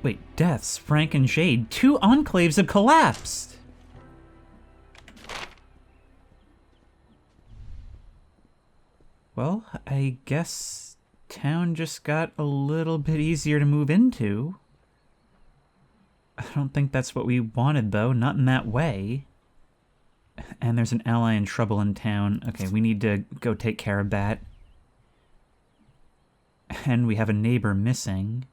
Wait, deaths, Frank and Jade. 2 enclaves have collapsed! Well, I guess town just got a little bit easier to move into. I don't think that's what we wanted, though. Not in that way. And there's an ally in trouble in town. Okay, we need to go take care of that. And we have a neighbor missing.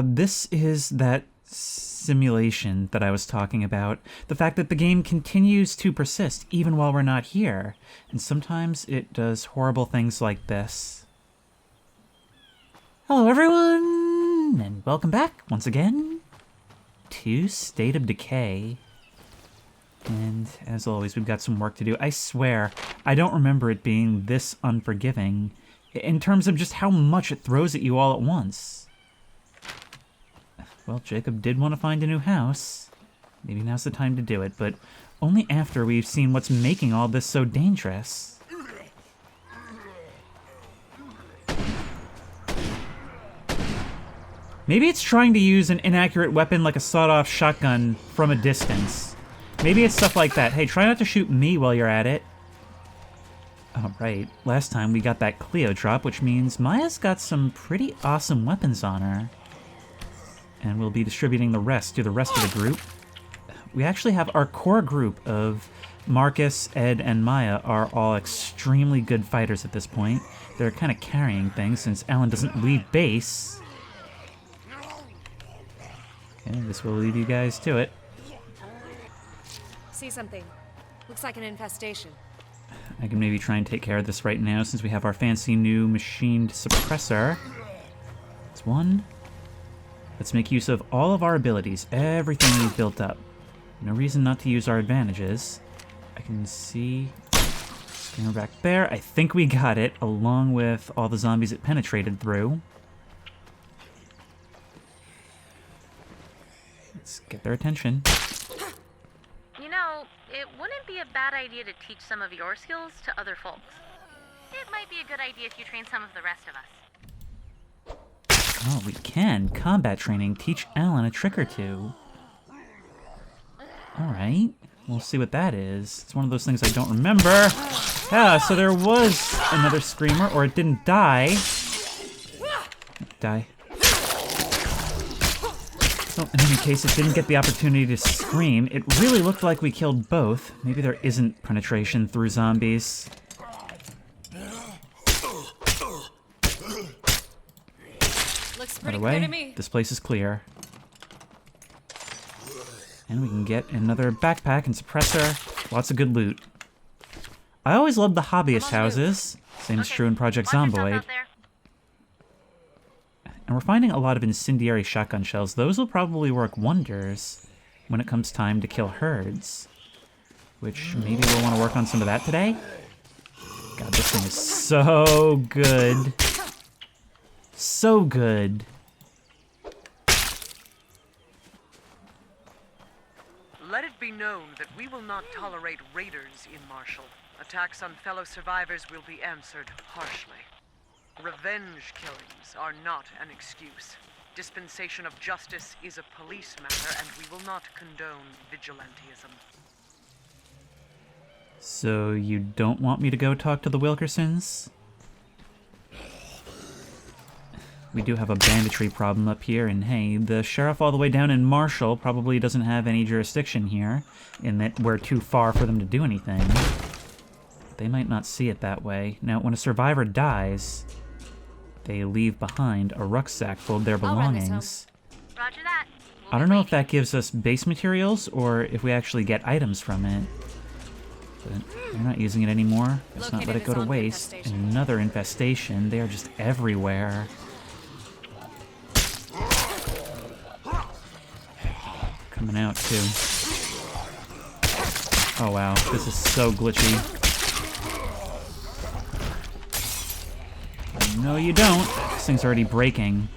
This is that simulation that I was talking about. The fact that the game continues to persist even while we're not here. And sometimes it does horrible things like this. Hello everyone, and welcome back once again to State of Decay. And as always, we've got some work to do. I swear, I don't remember it being this unforgiving in terms of just how much it throws at you all at once. Well, Jacob did want to find a new house. Maybe now's the time to do it, but only after we've seen what's making all this so dangerous. Maybe it's trying to use an inaccurate weapon like a sawed-off shotgun from a distance. Maybe it's stuff like that. Hey, try not to shoot me while you're at it. Oh, right. Last time we got that Cleo drop, which means Maya's got some pretty awesome weapons on her. And we'll be distributing the rest to the rest of the group. We actually have our core group of Marcus, Ed, and Maya are all extremely good fighters at this point. They're kind of carrying things since Alan doesn't leave base. Okay, this will lead you guys to it. See something. Looks like an infestation. I can maybe try and take care of this right now since we have our fancy new machined suppressor. That's one. Let's make use of all of our abilities, everything we've built up. No reason not to use our advantages. I can see scanner back there. I think we got it, along with all the zombies it penetrated through. Let's get their attention. You know, it wouldn't be a bad idea to teach some of your skills to other folks. It might be a good idea if you train some of the rest of us. Oh, we can. Combat training. Teach Alan a trick or two. Alright. We'll see what that is. It's one of those things I don't remember. Yeah, so there was another screamer, or it didn't die. Die. So, in any case, it didn't get the opportunity to scream. It really looked like we killed both. Maybe there isn't penetration through zombies. Looks By pretty the clear to way, me. this place is clear. And we can get another backpack and suppressor. Lots of good loot. I always loved the hobbyist houses. Same is true in Project Watch yourself Zomboid. out there. And we're finding a lot of incendiary shotgun shells. Those will probably work wonders when it comes time to kill herds. Which maybe we'll want to work on some of that today. God, this thing is so good. So good. Let it be known that we will not tolerate raiders in Marshall. Attacks on fellow survivors will be answered harshly. Revenge killings are not an excuse. Dispensation of justice is a police matter, and we will not condone vigilantism. So you don't want me to go talk to the Wilkersons? We do have a banditry problem up here, and hey, the sheriff all the way down in Marshall probably doesn't have any jurisdiction here, in that we're too far for them to do anything. They might not see it that way. Now, when a survivor dies, they leave behind a rucksack full of their belongings. Roger that. I don't know if that gives us base materials, or if we actually get items from it. But they're not using it anymore. Let's not let it go to waste. Another infestation. They are just everywhere. Coming out, too. Oh, wow. This is so glitchy. No, you don't. This thing's already breaking.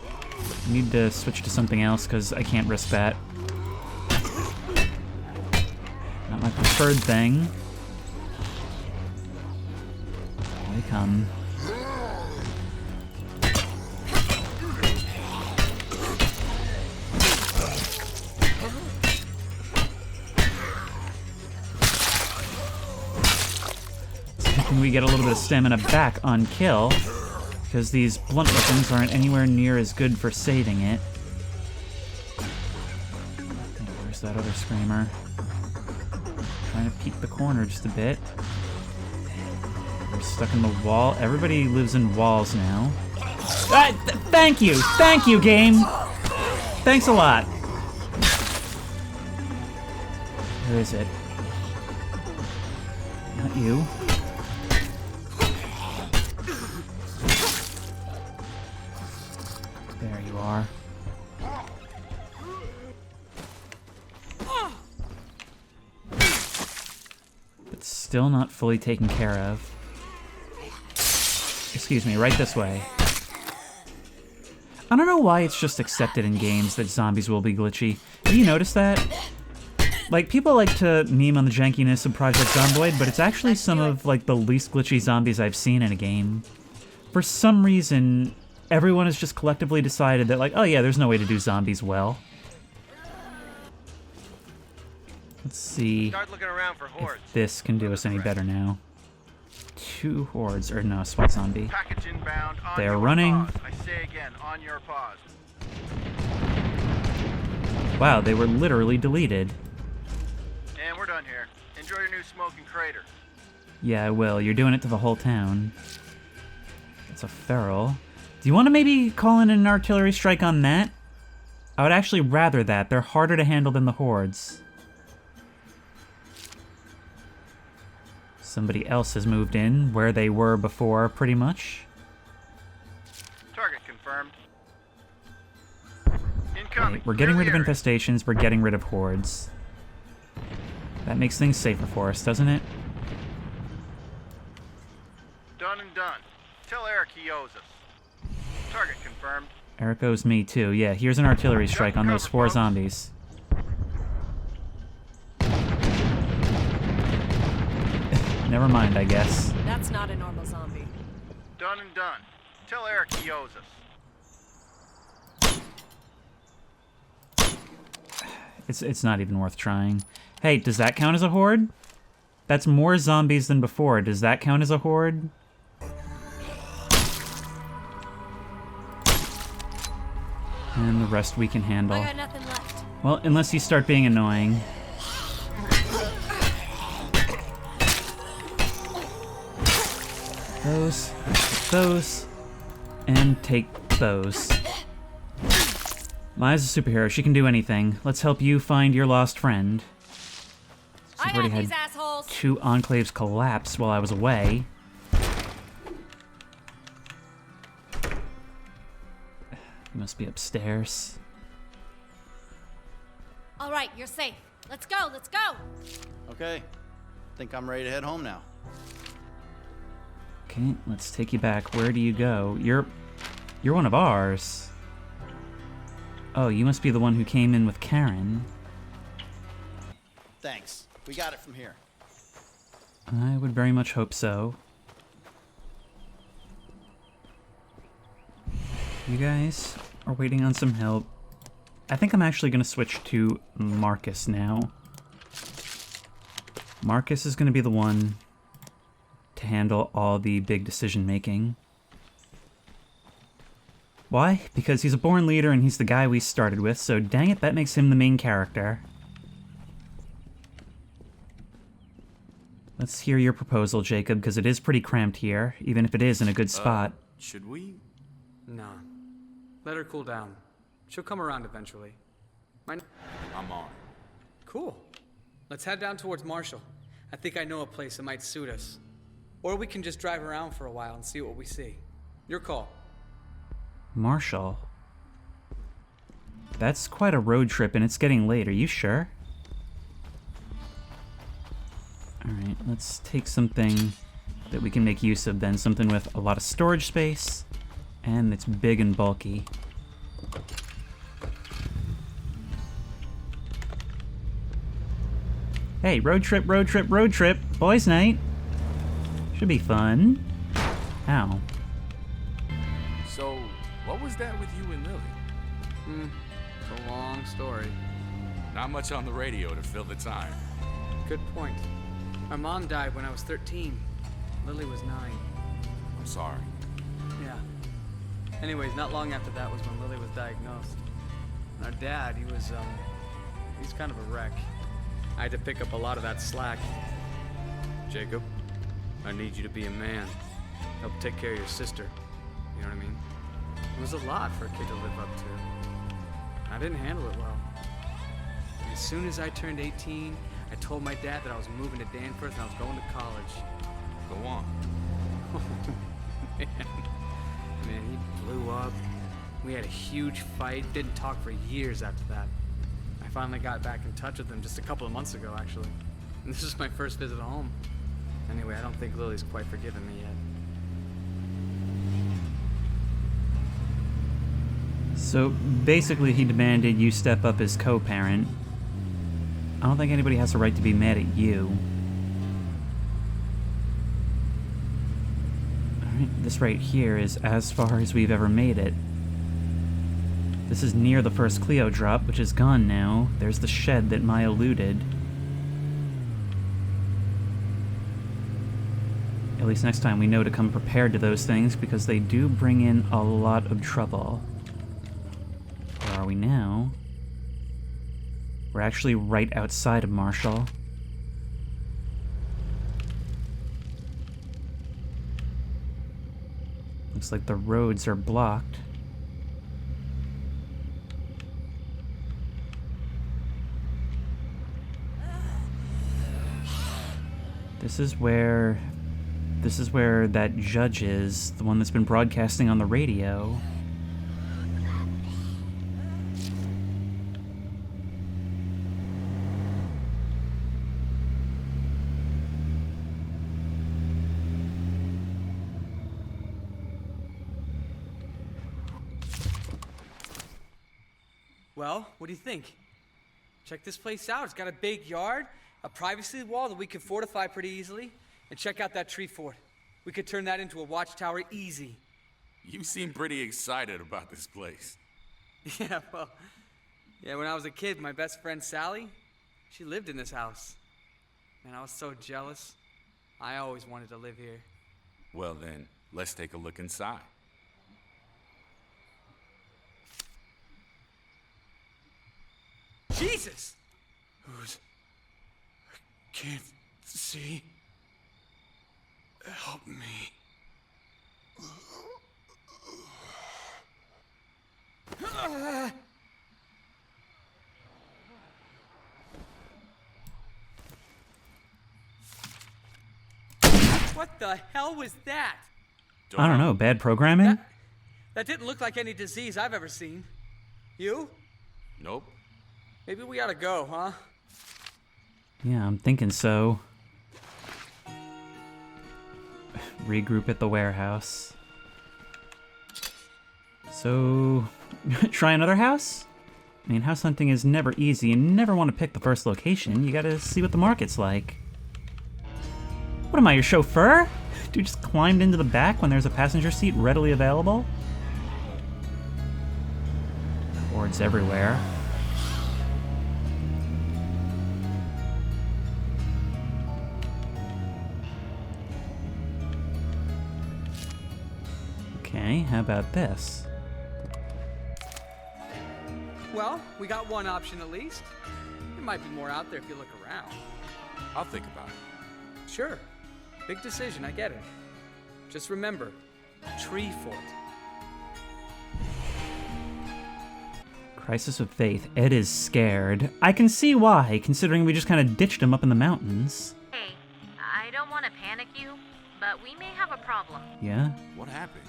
I need to switch to something else, because I can't risk that. Not my preferred thing. Here they come. Can we get a little bit of stamina back on kill? Because these blunt weapons aren't anywhere near as good for saving it. Okay, where's that other screamer? Trying to peek the corner just a bit. We're stuck in the wall. Everybody lives in walls now. Thank you! Thank you, game! Thanks a lot. Where is it? Not you. There you are. But still not fully taken care of. Excuse me, right this way. I don't know why it's just accepted in games that zombies will be glitchy. Have you noticed that? Like, people like to meme on the jankiness of Project Zomboid, but it's actually some of, like, the least glitchy zombies I've seen in a game. For some reason, everyone has just collectively decided that, like, oh yeah, there's no way to do zombies well. Let's see Start looking around for hordes. if this can do us any better now. 2 hordes, or no, SWAT zombie. Package inbound on They're your running. pause. I say again, on your pause. Wow, they were literally deleted. And we're done here. Enjoy your new smoking crater. Yeah, I will. You're doing it to the whole town. It's a feral. Do you want to maybe call in an artillery strike on that? I would actually rather that. They're harder to handle than the hordes. Somebody else has moved in where they were before, pretty much. Target confirmed. Okay, Incoming. we're getting rid of Clear the infestations, we're getting rid of hordes. That makes things safer for us, doesn't it? area. Done and done. Tell Eric he owes us. Target confirmed. Eric owes me too. Yeah, here's an artillery strike on those 4 zombies. Never mind, I guess. That's not a normal zombie. Done and done. Tell Eric he owes us. It's not even worth trying. Hey, does that count as a horde? That's more zombies than before. Does that count as a horde? And the rest we can handle. I got nothing left. Well, unless you start being annoying. Those, and take those. Maya's a superhero. She can do anything. Let's help you find your lost friend. So I I've already got had these assholes. 2 enclaves collapse while I was away. You must be upstairs. All right, you're safe. Let's go. Let's go. Okay. Think I'm ready to head home now. Okay, let's take you back. Where do you go? You're one of ours. Oh, you must be the one who came in with Karen. Thanks. We got it from here. I would very much hope so. You guys are waiting on some help. I think I'm actually going to switch to Marcus now. Marcus is going to be the one to handle all the big decision making. Why? Because he's a born leader and he's the guy we started with, so dang it, that makes him the main character. Let's hear your proposal, Jacob, because it is pretty cramped here, even if it is in a good spot. Should we? Nah. Let her cool down. She'll come around eventually. I'm on. Cool. Let's head down towards Marshall. I think I know a place that might suit us. Or we can just drive around for a while and see what we see. Your call. Marshall? That's quite a road trip and it's getting late, are you sure? Alright, let's take something that we can make use of then. Something with a lot of storage space and it's big and bulky. Hey, road trip, road trip, road trip. Boys' night. Should be fun. Ow. So, what was that with you and Lily? It's a long story. Not much on the radio to fill the time. Good point. My mom died when I was 13. Lily was 9. I'm sorry. Yeah. Anyways, not long after that was when Lily was diagnosed. And our dad, he's kind of a wreck. I had to pick up a lot of that slack. Jacob, I need you to be a man. Help take care of your sister. You know what I mean? It was a lot for a kid to live up to. I didn't handle it well. And as soon as I turned 18, I told my dad that I was moving to Danforth and I was going to college. Go on. Man, he blew up. We had a huge fight. Didn't talk for years after that. I finally got back in touch with him just a couple of months ago, actually. And this is my first visit home. Anyway, I don't think Lily's quite forgiven me yet. So basically he demanded you step up as co-parent. I don't think anybody has a right to be mad at you. Alright, this right here is as far as we've ever made it. This is near the first Cleo drop, which is gone now. There's the shed that Maya looted. At least next time we know to come prepared to those things, because they do bring in a lot of trouble. Where are we now? We're actually right outside of Marshall. Looks like the roads are blocked. This is where that judge is, the one that's been broadcasting on the radio. Well, what do you think? Check this place out. It's got a big yard, a privacy wall that we could fortify pretty easily, and check out that tree fort. We could turn that into a watchtower easy. You seem pretty excited about this place. Yeah, well, when I was a kid, my best friend Sally, she lived in this house. Man, I was so jealous. I always wanted to live here. Well then, let's take a look inside. Jesus! I can't see. Help me. What the hell was that? I don't know, bad programming? That didn't look like any disease I've ever seen. You? Nope. Maybe we ought to go, huh? Yeah, I'm thinking so. Regroup at the warehouse. So, try another house? I mean, house hunting is never easy. You never want to pick the first location. You gotta see what the market's like. What am I, your chauffeur? Dude just climbed into the back when there's a passenger seat readily available? Boards everywhere. Okay, how about this? Well, we got one option at least. There might be more out there if you look around. I'll think about it. Sure. Big decision, I get it. Just remember, tree fort. Crisis of faith. Ed is scared. I can see why, considering we just kind of ditched him up in the mountains. Hey, I don't want to panic you, but we may have a problem. Yeah? What happened?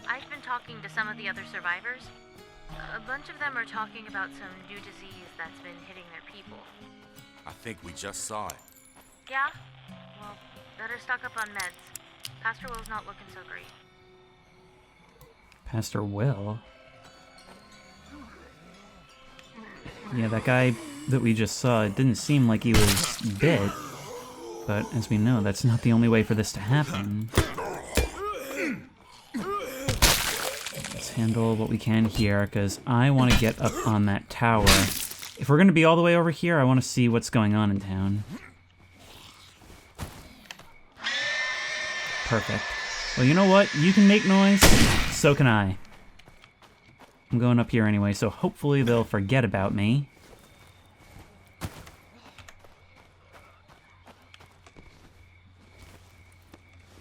I've been talking to some of the other survivors. A bunch of them are talking about some new disease that's been hitting their people. I think we just saw it. Yeah? Well, better stock up on meds. Pastor Will's not looking so great. Pastor Will? Yeah, that guy that we just saw, it didn't seem like he was bit. But as we know, that's not the only way for this to happen. Let's handle what we can here, because I want to get up on that tower. If we're going to be all the way over here, I want to see what's going on in town. Perfect. Well, you know what? You can make noise, so can I. I'm going up here anyway, so hopefully they'll forget about me.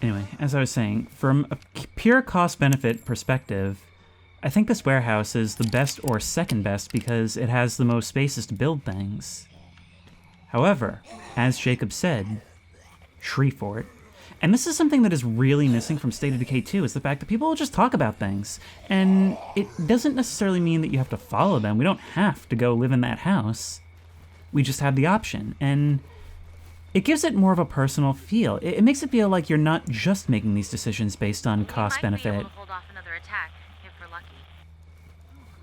Anyway, as I was saying, from a pure cost-benefit perspective, I think this warehouse is the best or second best because it has the most spaces to build things. However, as Jacob said, tree fort. And this is something that is really missing from State of Decay 2, is the fact that people will just talk about things. And it doesn't necessarily mean that you have to follow them. We don't have to go live in that house. We just have the option. And it gives it more of a personal feel. It makes it feel like you're not just making these decisions based on cost-benefit. We might be able to hold off another attack, if we're lucky.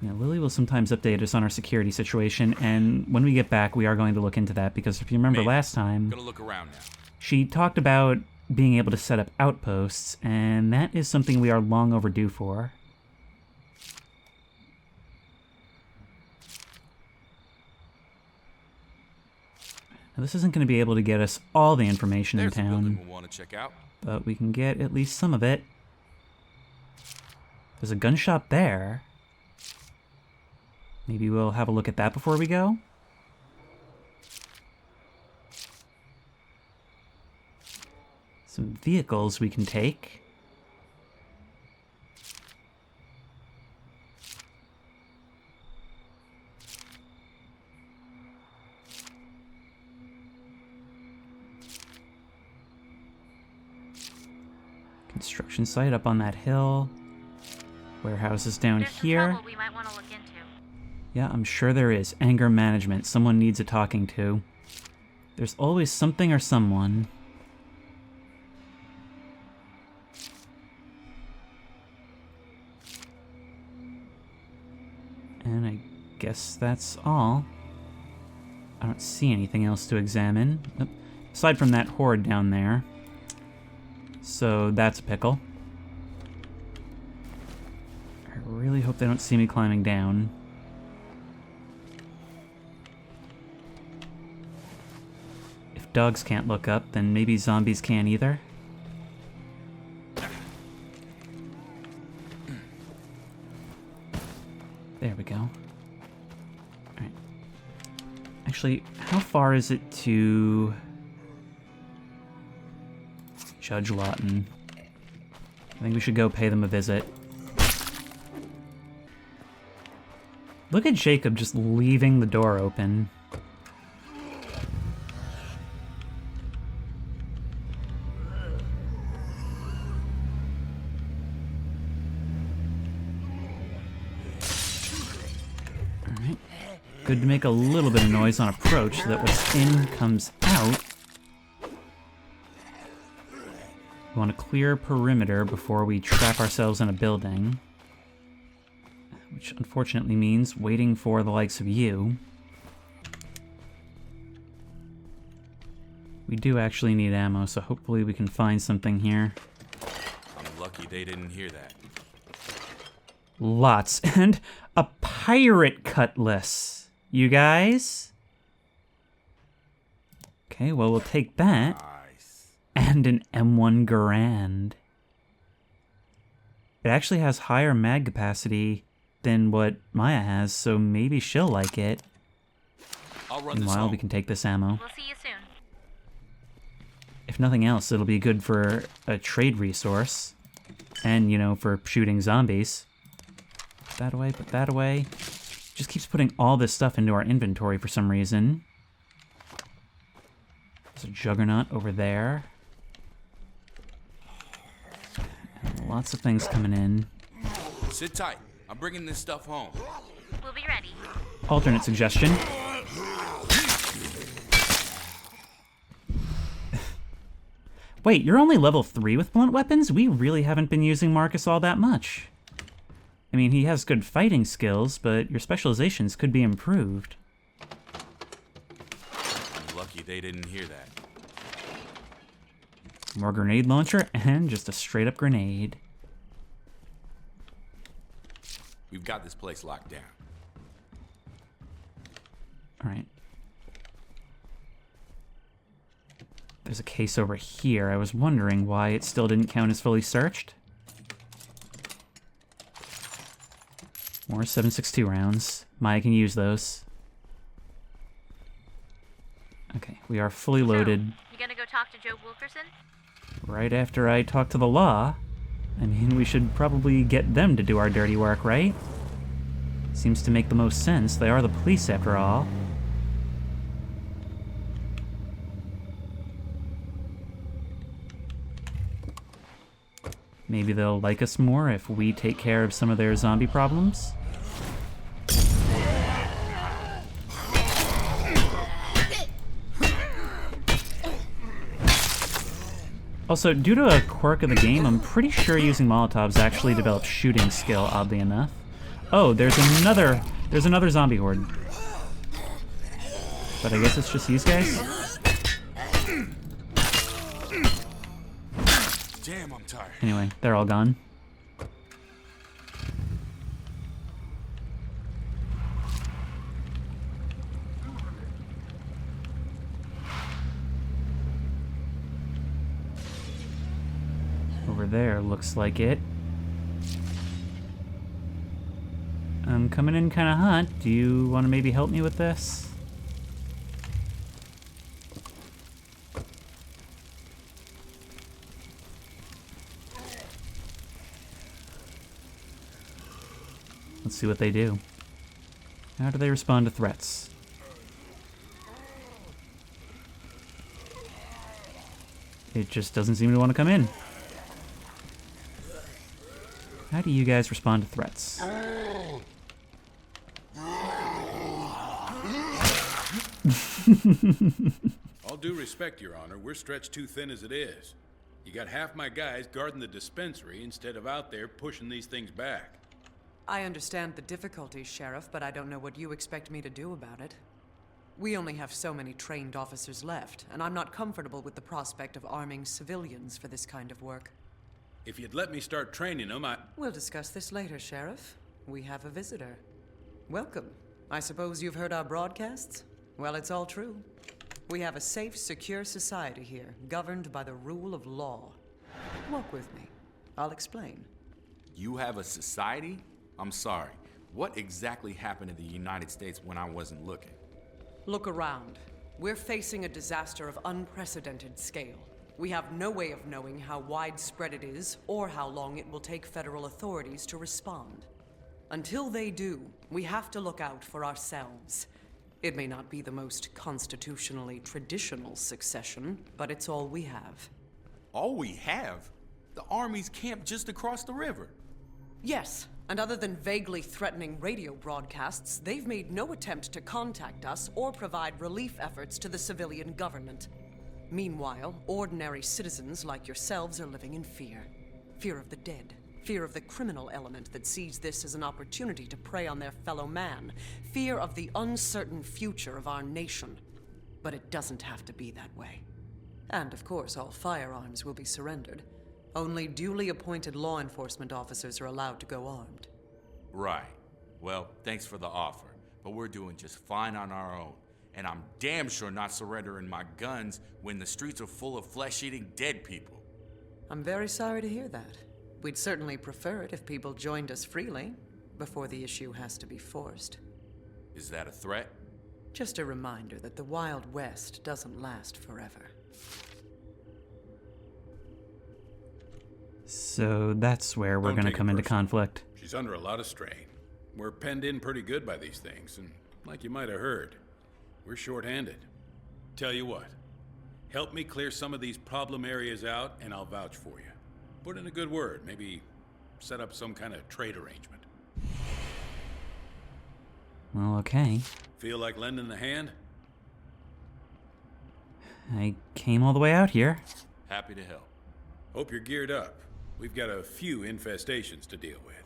Yeah, Lily will sometimes update us on our security situation, and when we get back, we are going to look into that, because if you remember last time, Gonna look around now. she talked about being able to set up outposts, and that is something we are long overdue for. Now, this isn't going to be able to get us all the information There's in a town, building we'll want to check out. but we can get at least some of it. There's a gun shop there. Maybe we'll have a look at that before we go. Some vehicles we can take. Construction site up on that hill. Warehouses down There's some here. trouble we might want to look into. Yeah, I'm sure there is. Anger management. Someone needs a talking to. There's always something or someone. And I guess that's all. I don't see anything else to examine. Aside from that horde down there. So that's a pickle. I really hope they don't see me climbing down. If dogs can't look up, then maybe zombies can't either. There we go. Alright. Actually, how far is it to Judge Lawton? I think we should go pay them a visit. Look at Jacob just leaving the door open. Alright. Good to make a little bit of noise on approach so that what's in comes out. We want to clear perimeter before we trap ourselves in a building. Which unfortunately means waiting for the likes of you. We do actually need ammo, so hopefully we can find something here. I'm lucky they didn't hear that. Lots. And a pirate cutlass. You guys? Okay, well, we'll take that. Nice. And an M1 Garand. It actually has higher mag capacity than what Maya has, so maybe she'll like it. I'll run this Meanwhile, home. we can take this ammo. We'll see you soon. If nothing else, it'll be good for a trade resource. And, you know, for shooting zombies. Put that away, put that away. Just keeps putting all this stuff into our inventory for some reason. There's a juggernaut over there. And lots of things coming in. Sit tight. I'm bringing this stuff home. We'll be ready. Alternate suggestion. Wait, you're only level 3 with blunt weapons? We really haven't been using Marcus all that much. I mean, he has good fighting skills, but your specializations could be improved. I'm lucky they didn't hear that. More grenade launcher, and just a straight-up grenade. We've got this place locked down. Alright. There's a case over here. I was wondering why it still didn't count as fully searched. More 7.62 rounds. Maya can use those. Okay, we are fully loaded. You gonna go talk to Joe Wilkerson? Right after I talk to the law. I mean, we should probably get them to do our dirty work, right? Seems to make the most sense. They are the police, after all. Maybe they'll like us more if we take care of some of their zombie problems. Also, due to a quirk of the game, I'm pretty sure using Molotovs actually develops shooting skill, oddly enough. Oh, there's another zombie horde. But I guess it's just these guys? Damn, I'm tired. Anyway, they're all gone. Over there, looks like it. I'm coming in kind of hot. Do you want to maybe help me with this? Let's see what they do. How do they respond to threats? It just doesn't seem to want to come in. How do you guys respond to threats? All due respect, Your Honor, we're stretched too thin as it is. You got half my guys guarding the dispensary instead of out there pushing these things back. I understand the difficulties, Sheriff, but I don't know what you expect me to do about it. We only have so many trained officers left, and I'm not comfortable with the prospect of arming civilians for this kind of work. If you'd let me start training them, We'll discuss this later, Sheriff. We have a visitor. Welcome. I suppose you've heard our broadcasts? Well, it's all true. We have a safe, secure society here, governed by the rule of law. Walk with me. I'll explain. You have a society? I'm sorry. What exactly happened in the United States when I wasn't looking? Look around. We're facing a disaster of unprecedented scale. We have no way of knowing how widespread it is, or how long it will take federal authorities to respond. Until they do, we have to look out for ourselves. It may not be the most constitutionally traditional succession, but it's all we have. All we have? The army's camped just across the river. Yes, and other than vaguely threatening radio broadcasts, they've made no attempt to contact us or provide relief efforts to the civilian government. Meanwhile, ordinary citizens like yourselves are living in fear. Fear of the dead. Fear of the criminal element that sees this as an opportunity to prey on their fellow man. Fear of the uncertain future of our nation. But it doesn't have to be that way. And of course, all firearms will be surrendered. Only duly appointed law enforcement officers are allowed to go armed. Right. Well, thanks for the offer, but we're doing just fine on our own. And I'm damn sure not surrendering my guns when the streets are full of flesh-eating dead people. I'm very sorry to hear that. We'd certainly prefer it if people joined us freely, before the issue has to be forced. Is that a threat? Just a reminder that the Wild West doesn't last forever. So that's where we're going to come into conflict. She's under a lot of strain. We're penned in pretty good by these things, and like you might have heard, we're short-handed. Tell you what, help me clear some of these problem areas out, and I'll vouch for you. Put in a good word, maybe set up some kind of trade arrangement. Well, okay. Feel like lending a hand? I came all the way out here. Happy to help. Hope you're geared up. We've got a few infestations to deal with.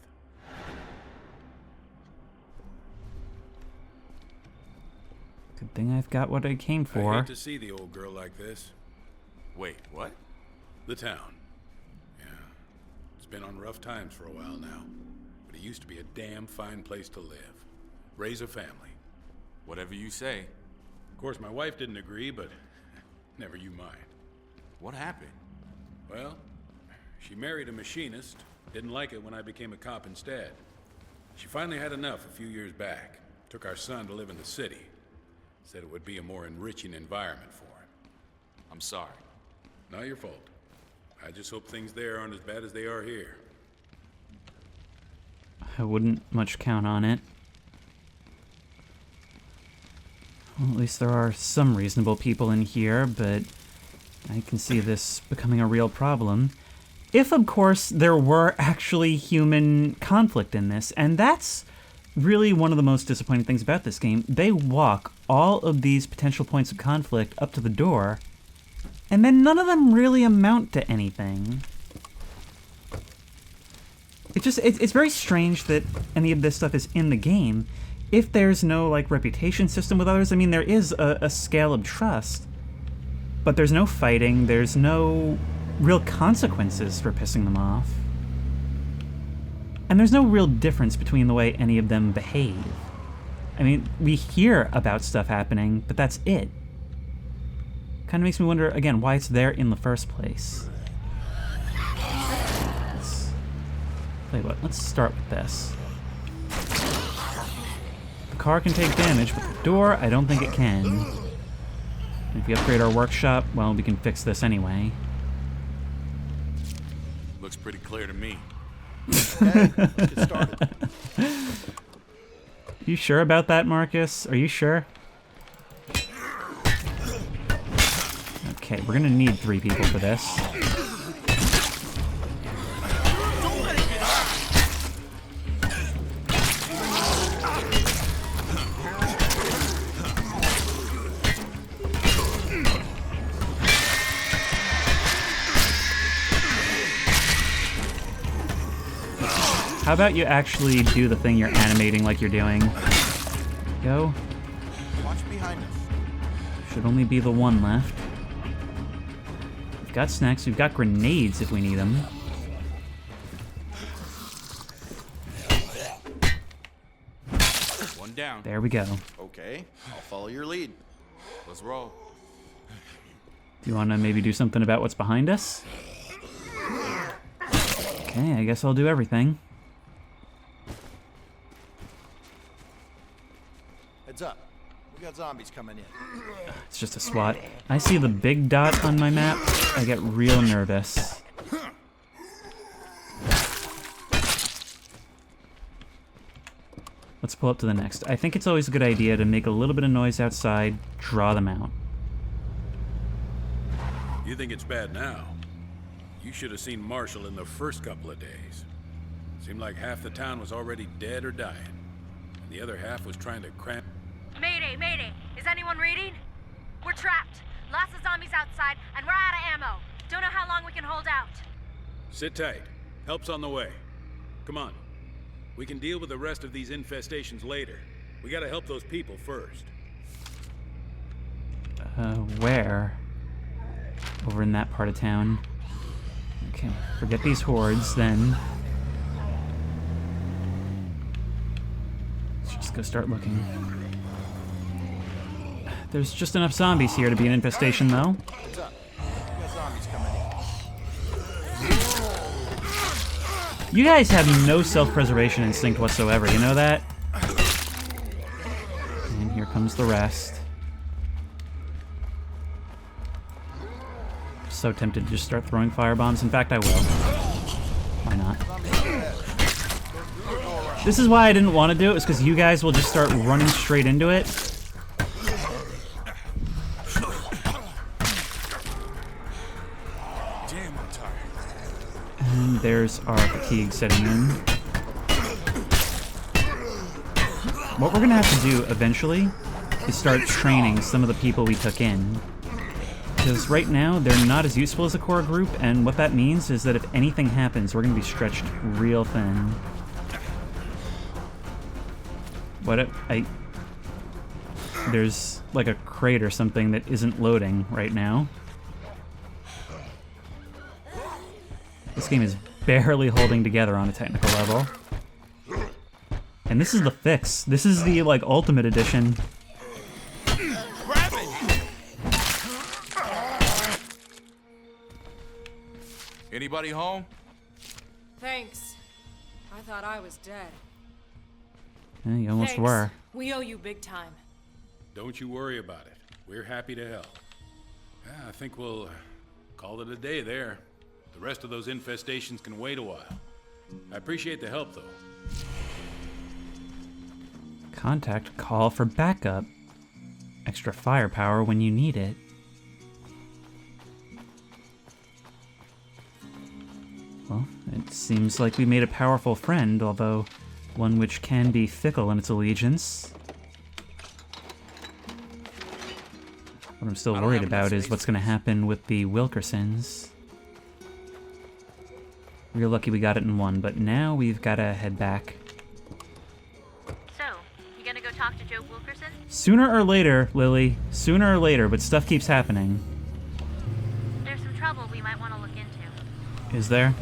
Good thing I've got what I came I for. hate to see the old girl like this. Wait, what? The town. Yeah. It's been on rough times for a while now. But it used to be a damn fine place to live. Raise a family. Whatever you say. Of course, my wife didn't agree, but never you mind. What happened? Well, she married a machinist. Didn't like it when I became a cop instead. She finally had enough a few years back. Took our son to live in the city. Said it would be a more enriching environment for him. I'm sorry. Not your fault. I just hope things there aren't as bad as they are here. I wouldn't much count on it. Well, at least there are some reasonable people in here, but I can see this becoming a real problem. If, of course, there were actually human conflict in this, and that's really one of the most disappointing things about this game. They walk all of these potential points of conflict up to the door, and then none of them really amount to anything. It's very strange that any of this stuff is in the game. If there's no, like, reputation system with others, I mean, there is a scale of trust, but there's no fighting, there's no real consequences for pissing them off. And there's no real difference between the way any of them behave. I mean, we hear about stuff happening, but that's it. Kind of makes me wonder, again, why it's there in the first place. Tell you what, let's start with this. The car can take damage, but the door, I don't think it can. And if we upgrade our workshop, well, we can fix this anyway. Looks pretty clear to me. Okay, let's get started. You sure about that, Marcus? Are you sure? Okay, we're gonna need 3 people for this. How about you actually do the thing you're animating like you're doing? Go. Watch behind us. Should only be the one left. We've got snacks, we've got grenades if we need them. One down. There we go. Okay, I'll follow your lead. Let's roll. Do you want to maybe do something about what's behind us? Okay, I guess I'll do everything. Heads up. We got zombies coming in. It's just a SWAT. I see the big dot on my map, I get real nervous. Let's pull up to the next. I think it's always a good idea to make a little bit of noise outside, draw them out. You think it's bad now? You should have seen Marshall in the first couple of days. Seemed like half the town was already dead or dying, and the other half was trying to cram. Mayday, mayday. Is anyone reading? We're trapped. Lots of zombies outside, and we're out of ammo. Don't know how long we can hold out. Sit tight. Help's on the way. Come on. We can deal with the rest of these infestations later. We gotta help those people first. Where? Over in that part of town. Okay, forget these hordes then. Let's just go start looking. There's just enough zombies here to be an infestation, though. Heads up. We got zombies coming in. You guys have no self-preservation instinct whatsoever, you know that? And here comes the rest. So tempted to just start throwing firebombs. In fact, I will. Why not? This is why I didn't want to do it, is because you guys will just start running straight into it. Damn, I'm tired. And there's our fatigue setting in. What we're going to have to do eventually is start training some of the people we took in. Because right now, they're not as useful as a core group, and what that means is that if anything happens, we're going to be stretched real thin. There's like a crate or something that isn't loading right now. This game is barely holding together on a technical level. And this is the fix. This is the, like, ultimate edition. Anybody home? Thanks. I thought I was dead. Yeah, you almost Thanks. were. We owe you big time. Don't you worry about it. We're happy to help. Yeah, I think we'll call it a day there. The rest of those infestations can wait a while. I appreciate the help, though. Contact call for backup. Extra firepower when you need it. Well, it seems like we made a powerful friend, although one which can be fickle in its allegiance. What I'm still worried about is what's going to happen with the Wilkersons. We're lucky we got it in one, but now we've got to head back. So, you gonna go talk to Joe Wilkerson? Sooner or later, Lily. Sooner or later, but stuff keeps happening. There's some trouble we might want to look into. Is there?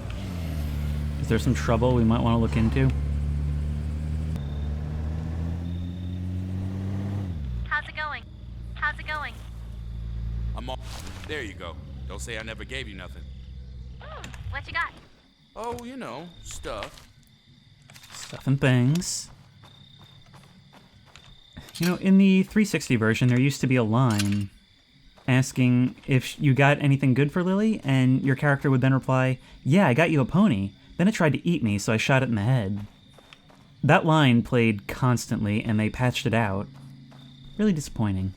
Is there some trouble we might want to look into? How's it going? How's it going? I'm all... There you go. Don't say I never gave you nothing. What you got? Oh, you know, stuff. Stuff and things. You know, in the 360 version, there used to be a line asking if you got anything good for Lily, and your character would then reply, "Yeah, I got you a pony. Then it tried to eat me, so I shot it in the head." That line played constantly, and they patched it out. Really disappointing.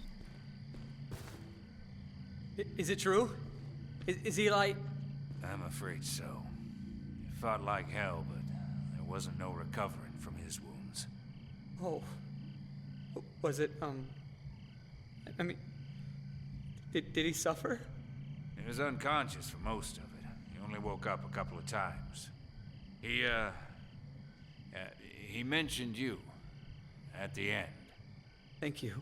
Is it true? Is he like... I'm afraid so. He fought like hell, but there wasn't no recovering from his wounds. Oh. Was it, I mean... Did he suffer? He was unconscious for most of it. He only woke up a couple of times. He mentioned you at the end. Thank you.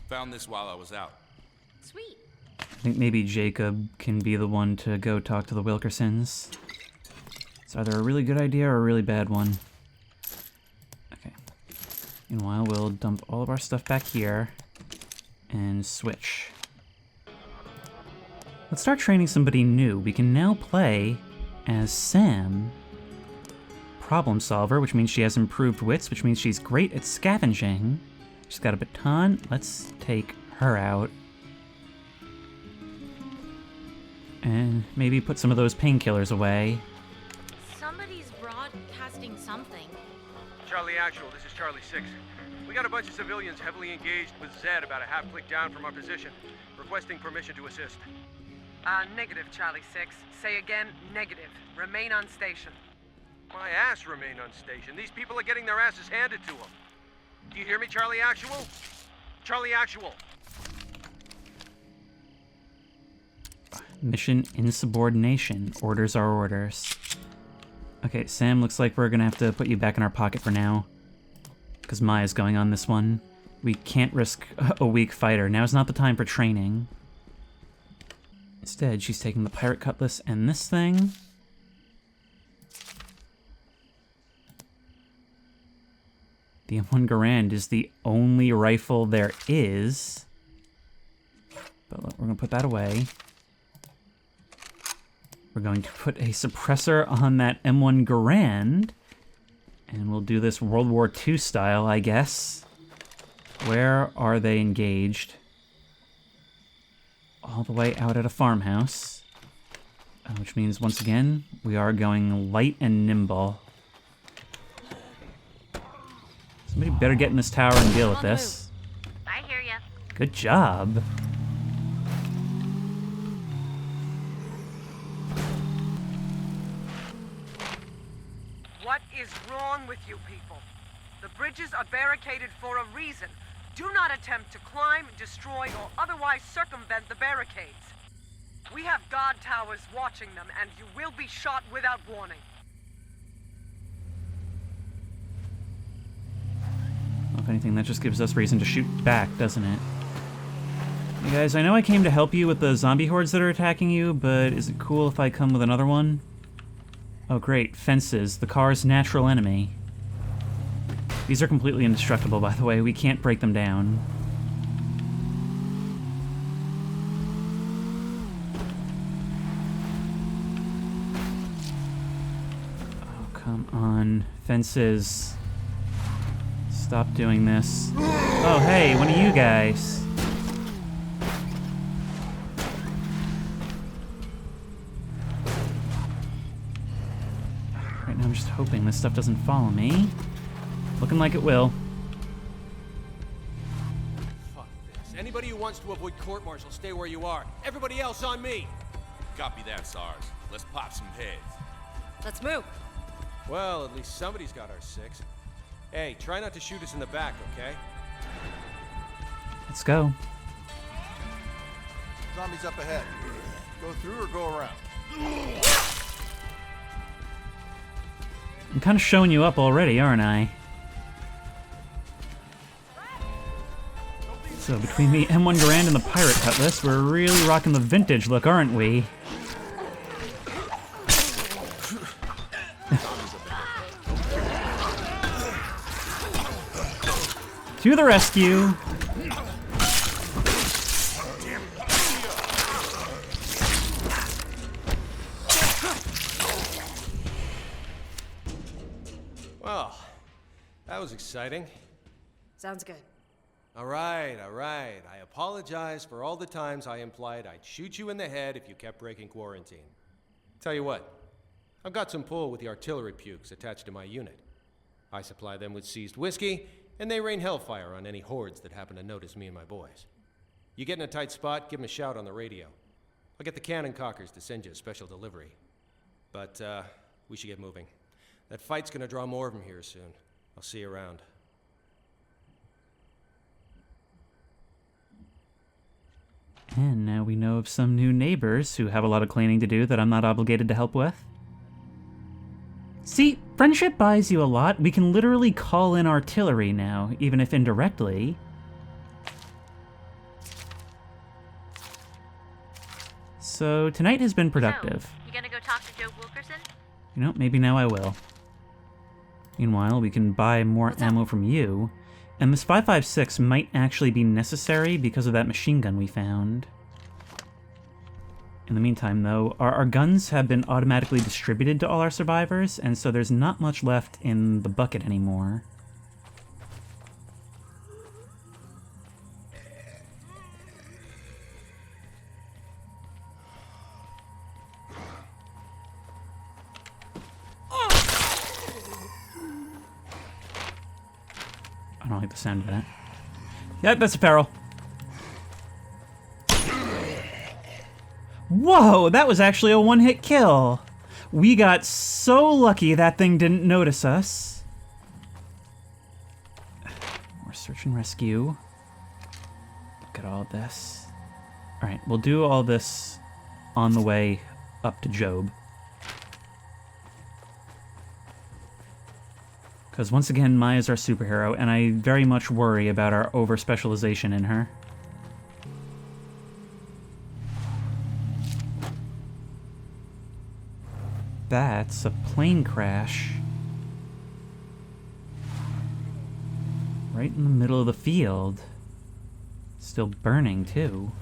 Found this while I was out. Sweet. I think maybe Jacob can be the one to go talk to the Wilkersons. It's either a really good idea or a really bad one. Okay. Meanwhile, we'll dump all of our stuff back here and switch. Let's start training somebody new. We can now play as Sam. Problem solver, which means she has improved wits, which means she's great at scavenging. She's got a baton. Let's take her out. And maybe put some of those painkillers away. Somebody's broadcasting something. Charlie Actual, this is Charlie 6. We got a bunch of civilians heavily engaged with Zed about a half click down from our position, requesting permission to assist. Negative, Charlie 6. Say again, negative. Remain on station. My ass remain on station. These people are getting their asses handed to them. Do you hear me, Charlie Actual? Charlie Actual. Mission insubordination. Orders are orders. Okay, Sam, looks like we're gonna have to put you back in our pocket for now. Because Maya's going on this one. We can't risk a weak fighter. Now's not the time for training. Instead, she's taking the pirate cutlass and this thing. The M1 Garand is the only rifle there is. But look, we're going to put that away. We're going to put a suppressor on that M1 Garand. And we'll do this World War II style, I guess. Where are they engaged? All the way out at a farmhouse. Which means, once again, we are going light and nimble. Somebody better get in this tower and deal with this. I hear ya. Good job. What is wrong with you people? The bridges are barricaded for a reason. Do not attempt to climb, destroy, or otherwise circumvent the barricades. We have guard towers watching them, and you will be shot without warning. Well, if anything, that just gives us reason to shoot back, doesn't it? Hey guys, I know I came to help you with the zombie hordes that are attacking you, but is it cool if I come with another one? Oh great, fences, the car's natural enemy. These are completely indestructible, by the way. We can't break them down. Come on, fences. Stop doing this. Oh, hey, one of you guys. Right now I'm just hoping this stuff doesn't follow me. Looking like it will. Fuck this. Anybody who wants to avoid court-martial, stay where you are. Everybody else on me! Copy that, SARS. Let's pop some heads. Let's move. Well, at least somebody's got our six. Hey, try not to shoot us in the back, okay? Let's go. Zombies up ahead. Go through or go around? I'm kind of showing you up already, aren't I? So between the M1 Garand and the Pirate Cutlass, we're really rocking the vintage look, aren't we? To the rescue! Well, that was exciting. Sounds good. All right. I apologize for all the times I implied I'd shoot you in the head if you kept breaking quarantine. Tell you what, I've got some pull with the artillery pukes attached to my unit. I supply them with seized whiskey, and they rain hellfire on any hordes that happen to notice me and my boys. You get in a tight spot, give them a shout on the radio. I'll get the cannon cockers to send you a special delivery. But, we should get moving. That fight's gonna draw more of them here soon. I'll see you around. And now we know of some new neighbors who have a lot of cleaning to do that I'm not obligated to help with. See, friendship buys you a lot. We can literally call in artillery now, even if indirectly. So tonight has been productive. So, you gonna go talk to Joe Wilkerson? You know, maybe now I will. Meanwhile, we can buy more ammo from you, and this 5.56 might actually be necessary because of that machine gun we found. In the meantime, though, our guns have been automatically distributed to all our survivors, and so there's not much left in the bucket anymore. I don't like the sound of that. Yeah, that's a feral. Whoa, that was actually a one-hit kill. We got so lucky that thing didn't notice us. More search and rescue. Look at all of this. All right, we'll do all this on the way up to Job. Because once again, Maya's our superhero, and I very much worry about our over-specialization in her. That's a plane crash. Right in the middle of the field. Still burning, too.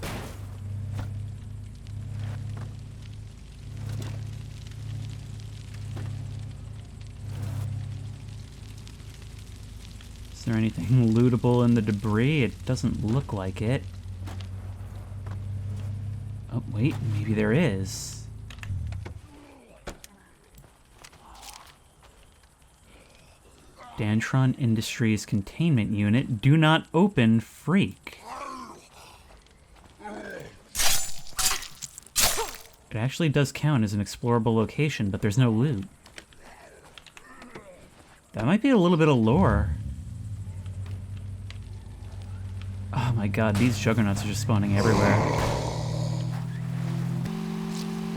Is there anything lootable in the debris? It doesn't look like it. Oh, wait, maybe there is. Dantron Industries Containment Unit. Do not open, freak. It actually does count as an explorable location, but there's no loot. That might be a little bit of lore. Oh my god, these juggernauts are just spawning everywhere.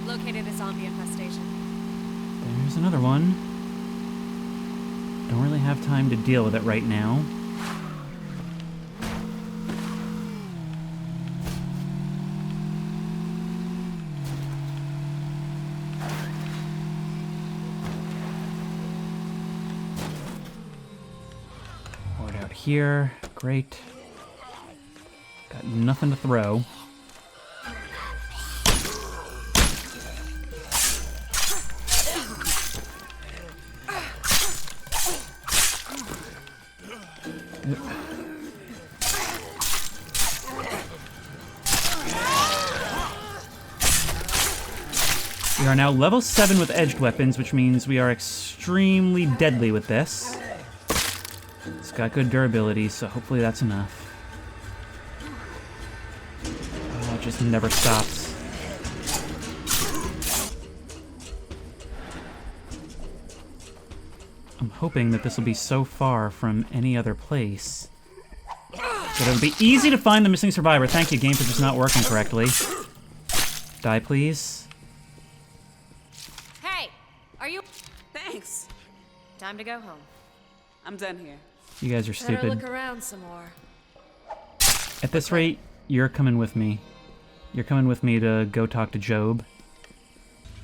Located a zombie infestation. There's another one. Don't really have time to deal with it right now. Horde out here. Great. Got nothing to throw. We are now level 7 with edged weapons, which means we are extremely deadly with this. It's got good durability, so hopefully that's enough. Oh, it just never stops. I'm hoping that this will be so far from any other place that it'll be easy to find the missing survivor. Thank you, game, for just not working correctly. Die, please. Hey, are you? Thanks. Time to go home. I'm done here. You guys are Better stupid. look around some more. At this rate, you're coming with me. You're coming with me to go talk to Job.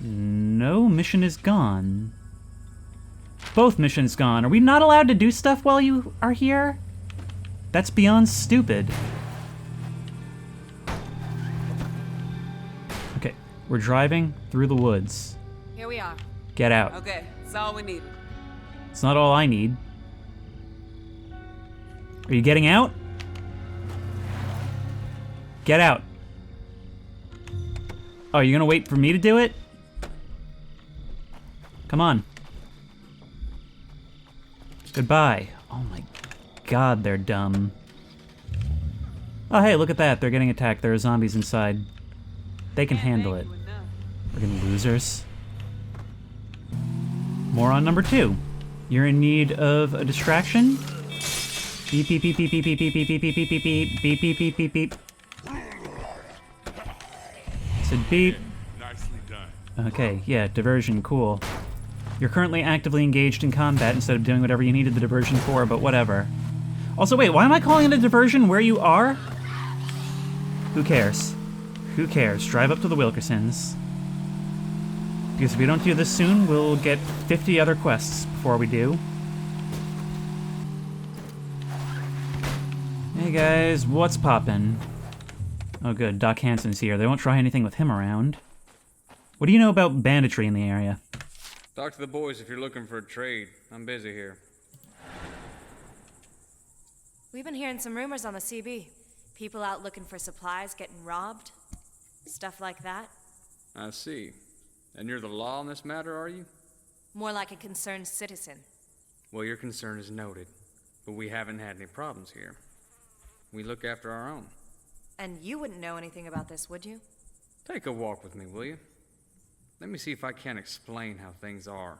No, mission is gone. Both missions gone. Are we not allowed to do stuff while you are here? That's beyond stupid. Okay, we're driving through the woods. Here we are. Get out. Okay, that's all we need. It's not all I need. Are you getting out? Get out. Oh, you're gonna wait for me to do it? Come on. Goodbye. Oh my god, they're dumb. Oh hey, look at that. They're getting attacked. There are zombies inside. They can handle it. Friggin' losers. Moron number 2. You're in need of a distraction? Beep beep beep beep beep beep beep beep beep beep beep beep beep beep beep beep beep. Said beep. Nicely done. Okay, yeah, diversion, cool. You're currently actively engaged in combat instead of doing whatever you needed the diversion for, but whatever. Also, wait, why am I calling it a diversion where you are? Who cares? Who cares? Drive up to the Wilkersons. Because if we don't do this soon, we'll get 50 other quests before we do. Hey guys, what's poppin'? Oh good, Doc Hansen's here. They won't try anything with him around. What do you know about banditry in the area? Talk to the boys if you're looking for a trade. I'm busy here. We've been hearing some rumors on the CB. People out looking for supplies getting robbed. Stuff like that. I see. And you're the law on this matter, are you? More like a concerned citizen. Well, your concern is noted, but we haven't had any problems here. We look after our own. And you wouldn't know anything about this, would you? Take a walk with me, will you? Let me see if I can explain how things are.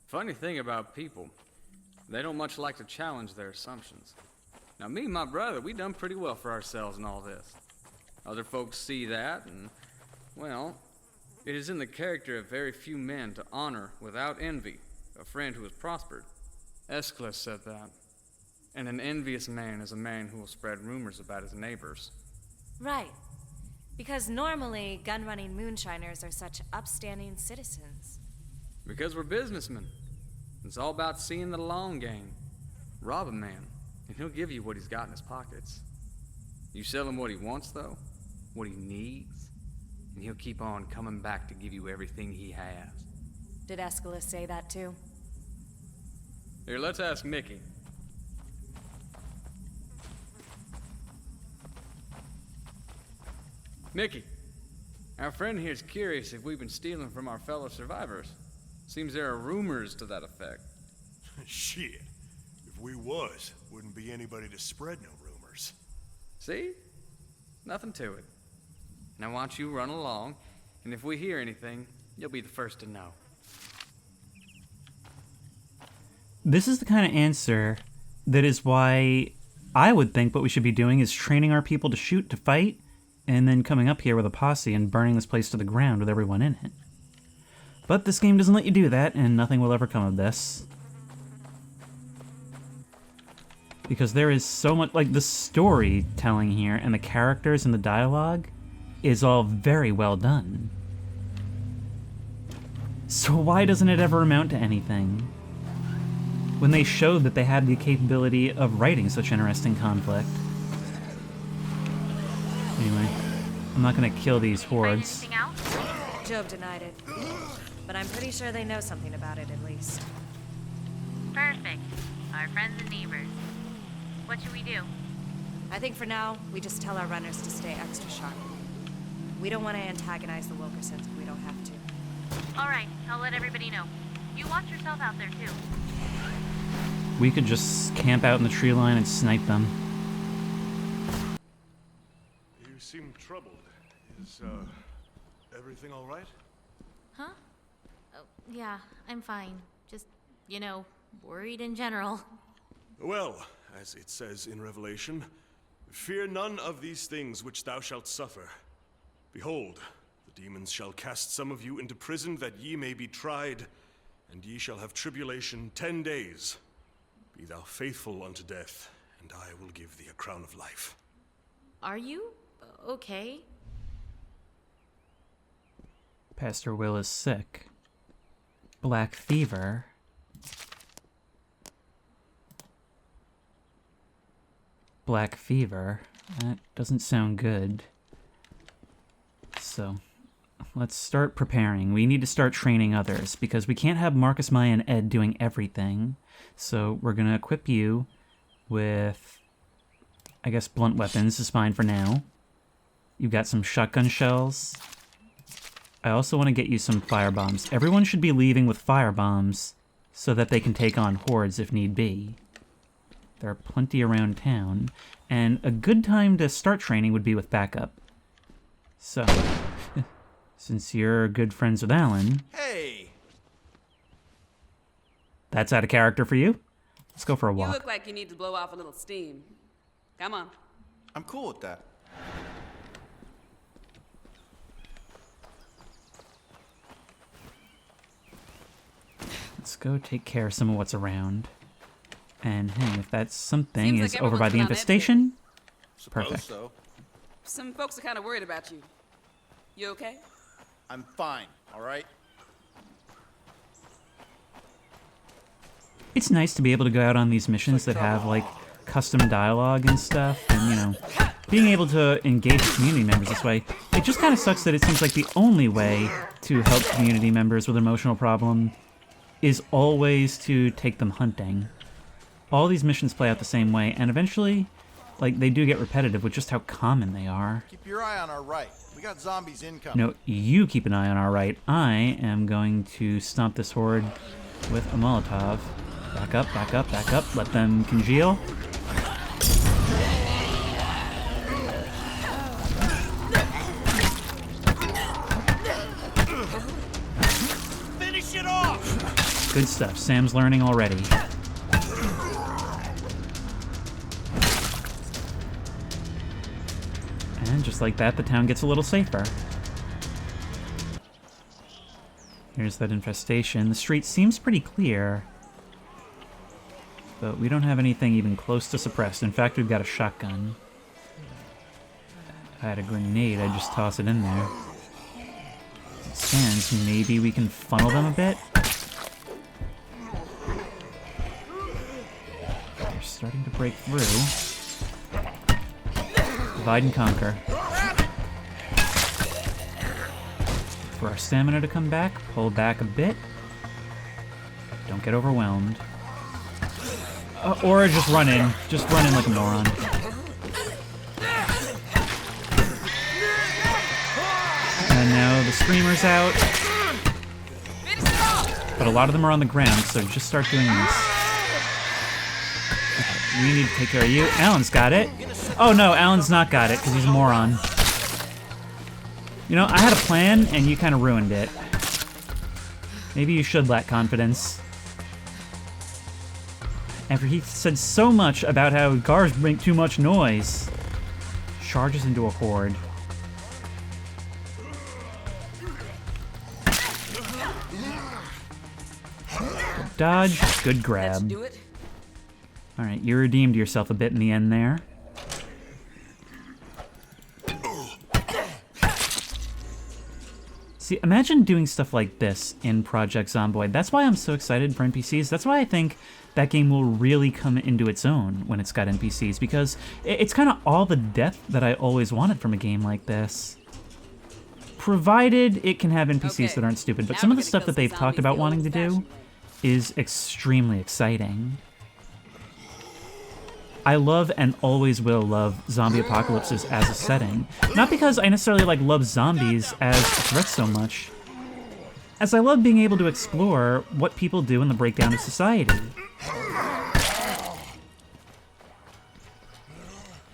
Funny thing about people, they don't much like to challenge their assumptions. Now, me and my brother, we done pretty well for ourselves in all this. Other folks see that, and, well, it is in the character of very few men to honor, without envy, a friend who has prospered. Aeschylus said that. And an envious man is a man who will spread rumors about his neighbors. Right. Because normally, gun-running moonshiners are such upstanding citizens. Because we're businessmen. It's all about seeing the long game. Rob a man, and he'll give you what he's got in his pockets. You sell him what he wants, though, what he needs, and he'll keep on coming back to give you everything he has. Did Aeschylus say that too? Here, let's ask Mickey. Mickey, our friend here's curious if we've been stealing from our fellow survivors. Seems there are rumors to that effect. Shit. If we was, wouldn't be anybody to spread no rumors. See? Nothing to it. Now why don't you run along, and if we hear anything, you'll be the first to know. This is the kind of answer that is why I would think what we should be doing is training our people to shoot, to fight, and then coming up here with a posse and burning this place to the ground with everyone in it. But this game doesn't let you do that, and nothing will ever come of this. Because there is so much, like, the storytelling here and the characters and the dialogue is all very well done. So why doesn't it ever amount to anything? When they showed that they had the capability of writing such interesting conflict. Anyway, I'm not gonna kill these hordes. Job denied it. But I'm pretty sure they know something about it at least. Perfect. Our friends and neighbors. What should we do? I think for now, we just tell our runners to stay extra sharp. We don't want to antagonize the Wilkersons if we don't have to. Alright, I'll let everybody know. You watch yourself out there, too. We could just camp out in the tree line and snipe them. You seem troubled. Is, everything all right? Huh? Oh, yeah, I'm fine. Just, you know, worried in general. Well, as it says in Revelation, fear none of these things which thou shalt suffer. Behold, the demons shall cast some of you into prison that ye may be tried, and ye shall have tribulation 10 days. Be thou faithful unto death, and I will give thee a crown of life. Are you okay? Pastor Will is sick. Black fever. Black fever. That doesn't sound good. So, let's start preparing. We need to start training others, because we can't have Marcus, Maya, and Ed doing everything. So we're gonna equip you with, I guess, blunt weapons is fine for now. You've got some shotgun shells. I also want to get you some firebombs. Everyone should be leaving with firebombs so that they can take on hordes if need be. There are plenty around town, and a good time to start training would be with backup. So, since you're good friends with Alan... Hey! That's out of character for you? Let's go for a walk. You look like you need to blow off a little steam. Come on. I'm cool with that. Let's go take care of some of what's around. And hey, if that something Seems is like over by everyone's the been on infestation, Suppose perfect. so. Some folks are kind of worried about you. You okay? I'm fine, all right? It's nice to be able to go out on these missions that have, like, custom dialogue and stuff, and, you know, being able to engage community members this way. It just kind of sucks that it seems like the only way to help community members with an emotional problem is always to take them hunting. All these missions play out the same way, and eventually, like, they do get repetitive with just how common they are. Keep your eye on our right. We got zombies incoming. No, you keep an eye on our right. I am going to stomp this horde with a Molotov. Back up, back up, back up. Let them congeal. Finish it off! Good stuff. Sam's learning already. And just like that, the town gets a little safer. Here's that infestation. The street seems pretty clear, but we don't have anything even close to suppressed. In fact, we've got a shotgun. I had a grenade, I just toss it in there. As it stands, maybe we can funnel them a bit? They're starting to break through. Divide and conquer. For our stamina to come back, pull back a bit. Don't get overwhelmed. Or just run in. Just run in like a moron. And now the screamer's out. But a lot of them are on the ground, so just start doing this. Okay, we need to take care of you. Alan's got it. Oh no, Alan's not got it, because he's a moron. You know, I had a plan, and you kind of ruined it. Maybe you should lack confidence. After he said so much about how cars make too much noise. Charges into a horde. Good dodge, good grab. Do it. Alright, you redeemed yourself a bit in the end there. See, imagine doing stuff like this in Project Zomboid. That's why I'm so excited for NPCs. That's why I think that game will really come into its own when it's got NPCs, because it's kind of all the depth that I always wanted from a game like this. Provided it can have NPCs that aren't stupid, but some of the stuff that they've talked about wanting to do is extremely exciting. I love and always will love zombie apocalypses as a setting. Not because I necessarily love zombies as a threat so much, as I love being able to explore what people do in the breakdown of society.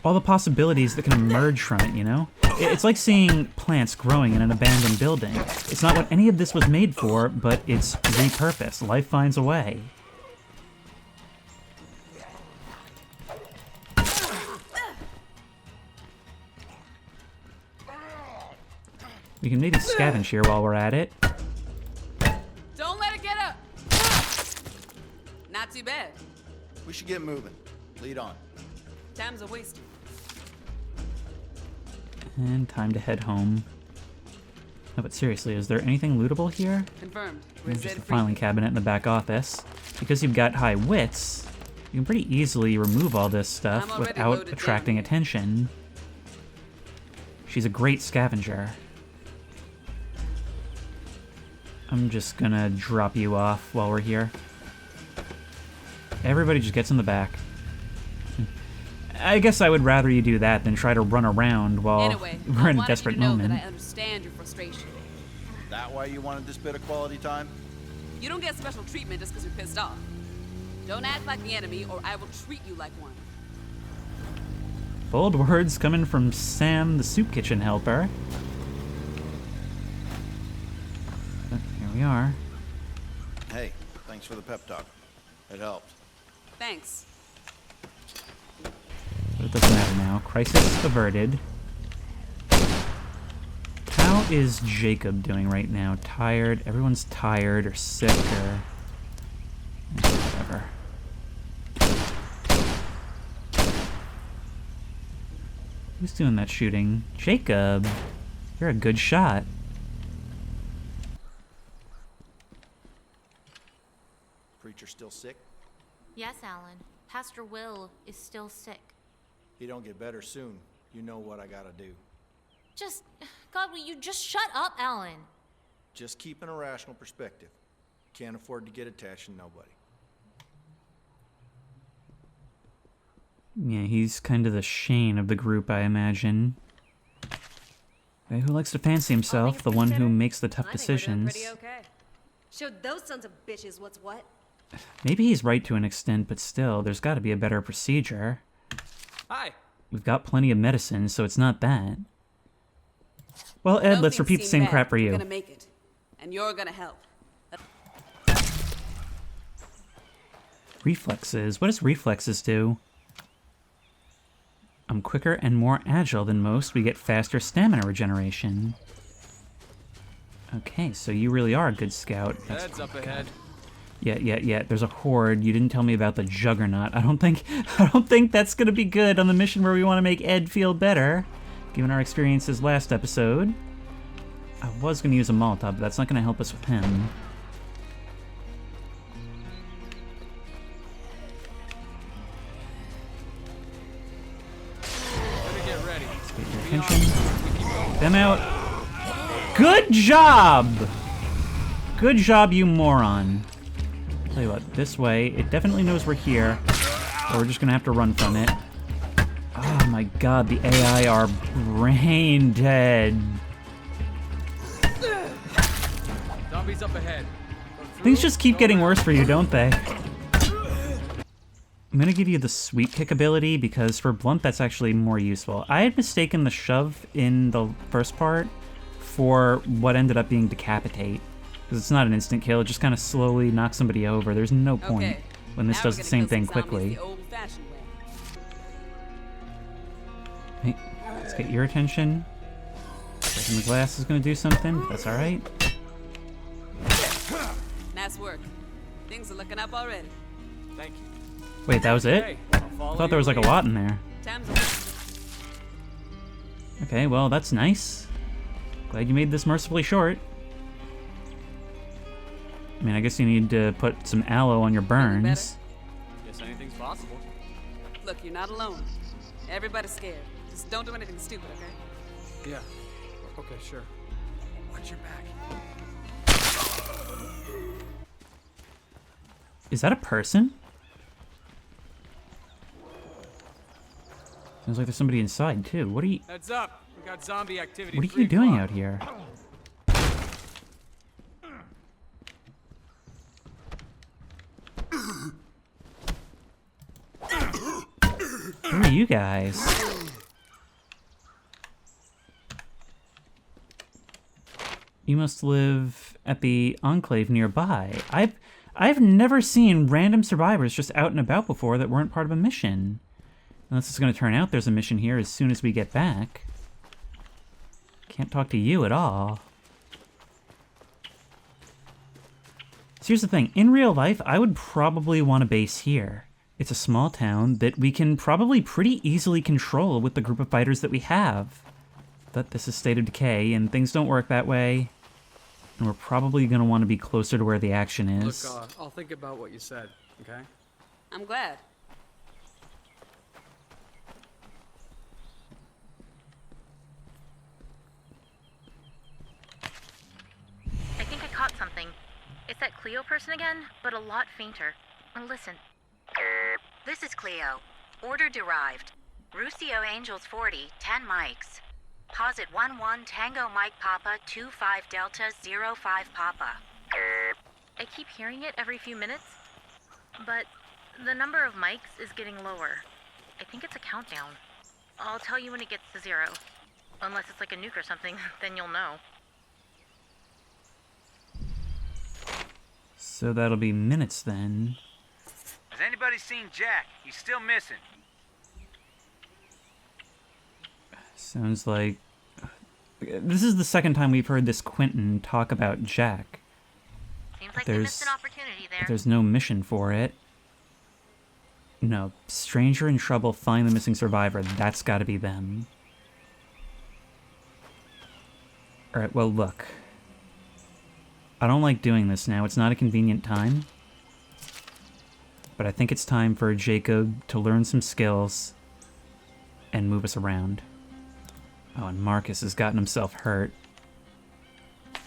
All the possibilities that can emerge from it, you know? It's like seeing plants growing in an abandoned building. It's not what any of this was made for, but it's repurposed. Life finds a way. We can maybe scavenge here while we're at it. Don't let it get up. Not too bad. We should get moving. Lead on. Time's a waste. And time to head home. No, but seriously, is there anything lootable here? Confirmed. There's just a filing cabinet in the back office. Because you've got high wits, you can pretty easily remove all this stuff without attracting attention. She's a great scavenger. I'm just gonna drop you off while we're here. Everybody just gets in the back. I guess I would rather you do that than try to run around while Anyway, we're in a desperate moment. That I understand your frustration. That why you wanted this bit of quality time? You don't get special treatment just because you're pissed off. Don't act like the enemy, or I will treat you like one. Bold words coming from Sam, the soup kitchen helper. But here we are. Hey, thanks for the pep talk. It helped. Thanks. But it doesn't matter now. Crisis averted. How is Jacob doing right now? Tired? Everyone's tired or sick or... whatever. Who's doing that shooting? Jacob! You're a good shot. Preacher still sick? Yes, Alan. Pastor Will is still sick. He don't get better soon. You know what I gotta do. Just... God, will you just shut up, Alan? Just keep an irrational perspective. Can't afford to get attached to nobody. Yeah, he's kind of the Shane of the group, I imagine. Guy who likes to fancy himself, the one who makes the tough decisions. Pretty okay. Showed those sons of bitches what's what. Maybe he's right to an extent, but still, there's got to be a better procedure. Hi. We've got plenty of medicine, so it's not that. Well, Ed, let's repeat the same crap for you. You're gonna make it, and you're gonna help. Reflexes. What does reflexes do? I'm quicker and more agile than most. We get faster stamina regeneration. Okay, so you really are a good scout. Heads up ahead. Yeah. There's a horde. You didn't tell me about the Juggernaut. I don't think that's gonna be good on the mission where we want to make Ed feel better, given our experiences last episode. I was gonna use a Molotov, but that's not gonna help us with him. Get ready. Let's get your attention. Them out. Good job! Good job, you moron. Tell you what, this way, it definitely knows we're here, or we're just gonna have to run from it. Oh my god, the AI are brain dead. Zombies up ahead. Things just keep getting worse for you, don't they? I'm gonna give you the sweep kick ability because for blunt that's actually more useful. I had mistaken the shove in the first part for what ended up being decapitate. Because it's not an instant kill, it just kind of slowly knocks somebody over. There's no point when this does the same thing quickly. Hey, let's get your attention. Breaking the glass is going to do something, but that's alright. Nice work. Things are looking up already. Thank you. Wait, that was it? I thought there was like a lot in there. Okay, well, that's nice. Glad you made this mercifully short. I mean, I guess you need to put some aloe on your burns. Guess anything's possible. Look, you're not alone. Everybody's scared. Just don't do anything stupid, okay? Yeah. Okay, sure. Watch your back. Is that a person? Sounds like there's somebody inside, too. What are you... Heads up. We got zombie activity. What are you doing out here? you guys? You must live at the Enclave nearby. I've never seen random survivors just out and about before that weren't part of a mission. Unless it's going to turn out there's a mission here as soon as we get back. Can't talk to you at all. So here's the thing. In real life, I would probably want a base here. It's a small town that we can probably pretty easily control with the group of fighters that we have. But this is State of Decay, and things don't work that way. And we're probably going to want to be closer to where the action is. Look, I'll think about what you said, okay? I'm glad. I think I caught something. It's that Cleo person again, but a lot fainter. Listen. This is Cleo. Order derived. Rusio Angels 40, 10 mics. Posit 11 Tango Mike Papa 25 Delta 05 Papa. I keep hearing it every few minutes, but the number of mics is getting lower. I think it's a countdown. I'll tell you when it gets to 0. Unless it's like a nuke or something, then you'll know. So that'll be minutes then. Has anybody seen Jack? He's still missing. Sounds like... This is the second time we've heard this Quentin talk about Jack. Seems like they missed an opportunity there. There's no mission for it. No, stranger in trouble, find the missing survivor. That's gotta be them. Alright, well look. I don't like doing this now. It's not a convenient time. But I think it's time for Jacob to learn some skills and move us around. Oh, and Marcus has gotten himself hurt.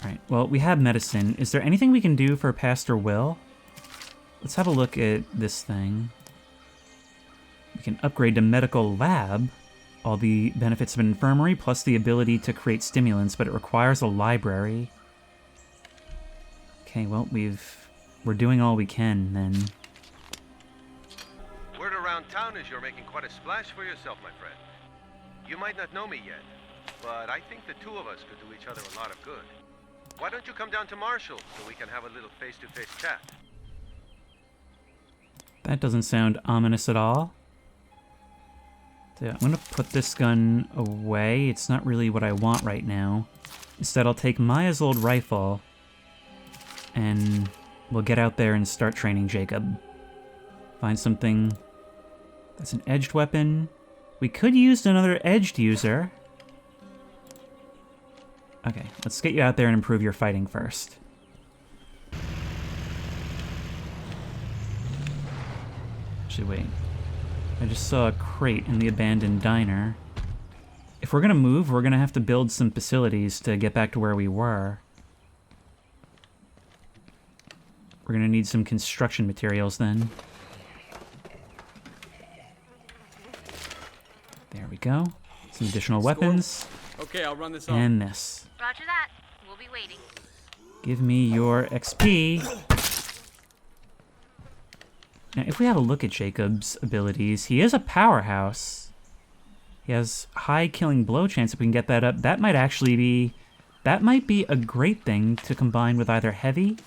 Alright, well, we have medicine. Is there anything we can do for Pastor Will? Let's have a look at this thing. We can upgrade to medical lab. All the benefits of an infirmary, plus the ability to create stimulants, but it requires a library. Okay, well, we're doing all we can, then. Word around town is you're making quite a splash for yourself, my friend. You might not know me yet, but I think the two of us could do each other a lot of good. Why don't you come down to Marshall so we can have a little face-to-face chat? That doesn't sound ominous at all. So I'm gonna put this gun away. It's not really what I want right now. Instead, I'll take Maya's old rifle, and we'll get out there and start training Jacob. Find something that's an edged weapon. We could use another edged user. Okay, let's get you out there and improve your fighting first. Actually, wait. I just saw a crate in the abandoned diner. If we're gonna move, we're gonna have to build some facilities to get back to where we were. We're gonna need some construction materials then. There we go. Some additional weapons. Okay, I'll run this off. And this. Roger that. We'll be waiting. Give me your XP. Now, if we have a look at Jacob's abilities, he is a powerhouse. He has high killing blow chance. If we can get that up, that might actually be... That might be a great thing to combine with either heavy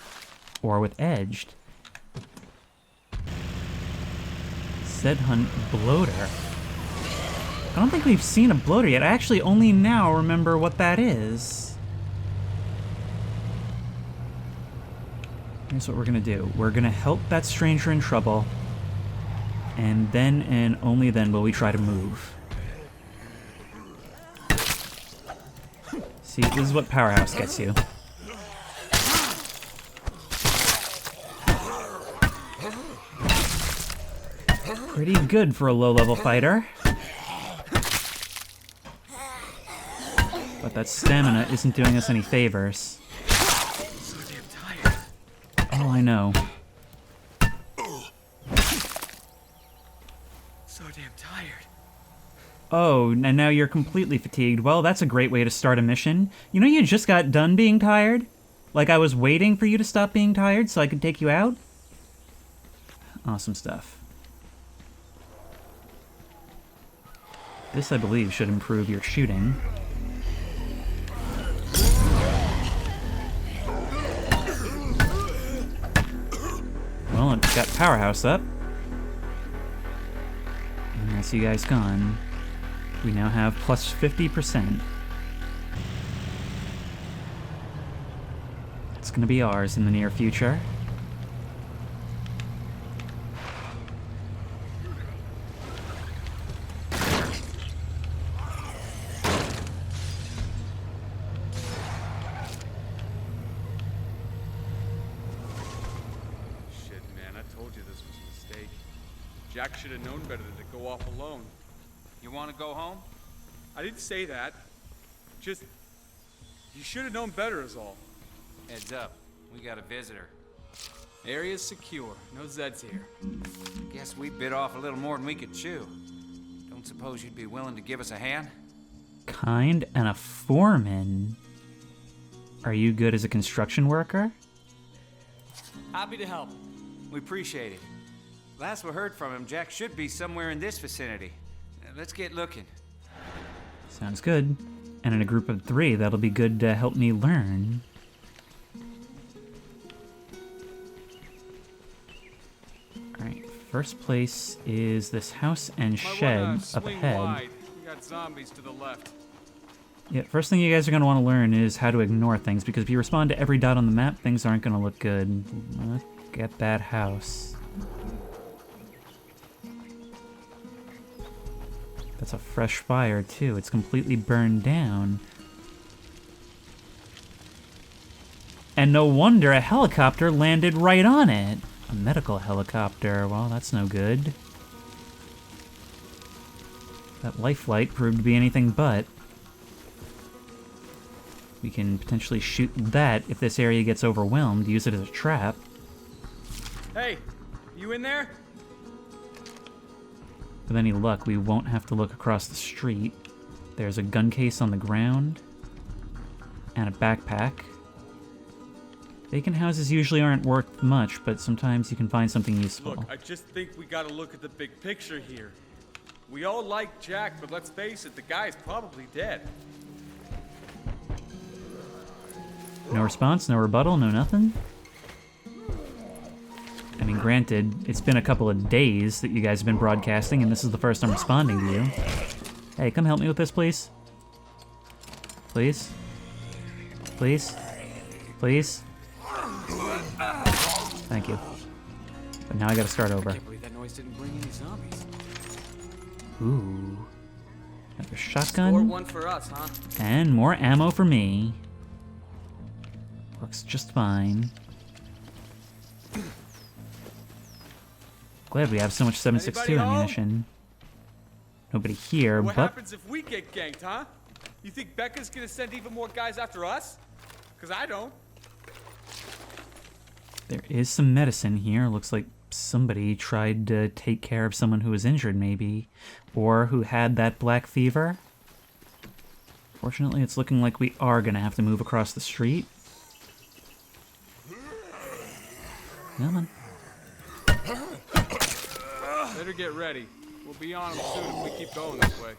or with edged. Zed Hunt Bloater. I don't think we've seen a bloater yet. I actually only now remember what that is. Here's what we're gonna do. We're gonna help that stranger in trouble, and then and only then will we try to move. See, this is what Powerhouse gets you. Pretty good for a low-level fighter. But that stamina isn't doing us any favors. So damn tired. Oh, I know. So damn tired. Oh, and now you're completely fatigued. Well, that's a great way to start a mission. You know you just got done being tired? Like I was waiting for you to stop being tired so I could take you out? Awesome stuff. This, I believe, should improve your shooting. Well, it's got Powerhouse up. And that's you guys gone. We now have plus 50%. It's gonna be ours in the near future. Jack should have known better than to go off alone. You want to go home? I didn't say that. Just, you should have known better is all. Heads up, we got a visitor. Area's secure. No Zeds here. Guess we bit off a little more than we could chew. Don't suppose you'd be willing to give us a hand? Kind and a foreman. Are you good as a construction worker? Happy to help. We appreciate it. Last we heard from him, Jack should be somewhere in this vicinity. Let's get looking. Sounds good. And in a group of 3, that'll be good to help me learn. Alright, first place is this house and shed up ahead. Wide. We got zombies to the left. Yeah, first thing you guys are going to want to learn is how to ignore things, because if you respond to every dot on the map, things aren't going to look good. Look at that house. That's a fresh fire, too. It's completely burned down. And no wonder a helicopter landed right on it. A medical helicopter. Well, that's no good. That life flight proved to be anything but. We can potentially shoot that if this area gets overwhelmed, use it as a trap. Hey, you in there? With any luck, we won't have to look across the street. There's a gun case on the ground. And a backpack. Vacant houses usually aren't worth much, but sometimes you can find something useful. Look, I just think we gotta look at the big picture here. We all like Jack, but let's face it, the guy's probably dead. No response, no rebuttal, no nothing? I mean, granted, it's been a couple of days that you guys have been broadcasting, and this is the first I'm responding to you. Hey, come help me with this, please. Please? Please? Please? Thank you. But now I gotta start over. I can't believe that noise didn't bring any zombies. Ooh. Another Score shotgun. one for us, huh? And more ammo for me. Works just fine. Glad we have so much 7.62 ammunition. Nobody here, What but happens if we get ganked, huh? You think Becca's gonna send even more guys after us? Because I don't. there is some medicine here. Looks like somebody tried to take care of someone who was injured, maybe. Or who had that black fever. Fortunately, it's looking like we are going to have to move across the street. Come on. Better get ready. We'll be on them soon if we keep going this way.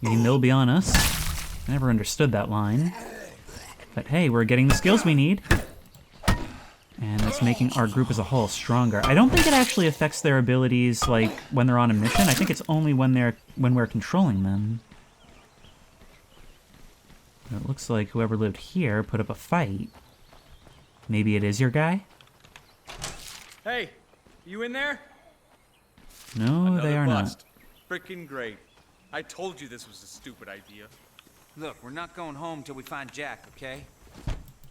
You mean they'll be on us? I never understood that line. But hey, we're getting the skills we need. And that's making our group as a whole stronger. I don't think it actually affects their abilities, like, when they're on a mission. I think it's only when we're controlling them. And it looks like whoever lived here put up a fight. Maybe it is your guy? Hey, you in there? No, they are bust. Frickin' great. I told you this was a stupid idea. Look, we're not going home till we find Jack, okay?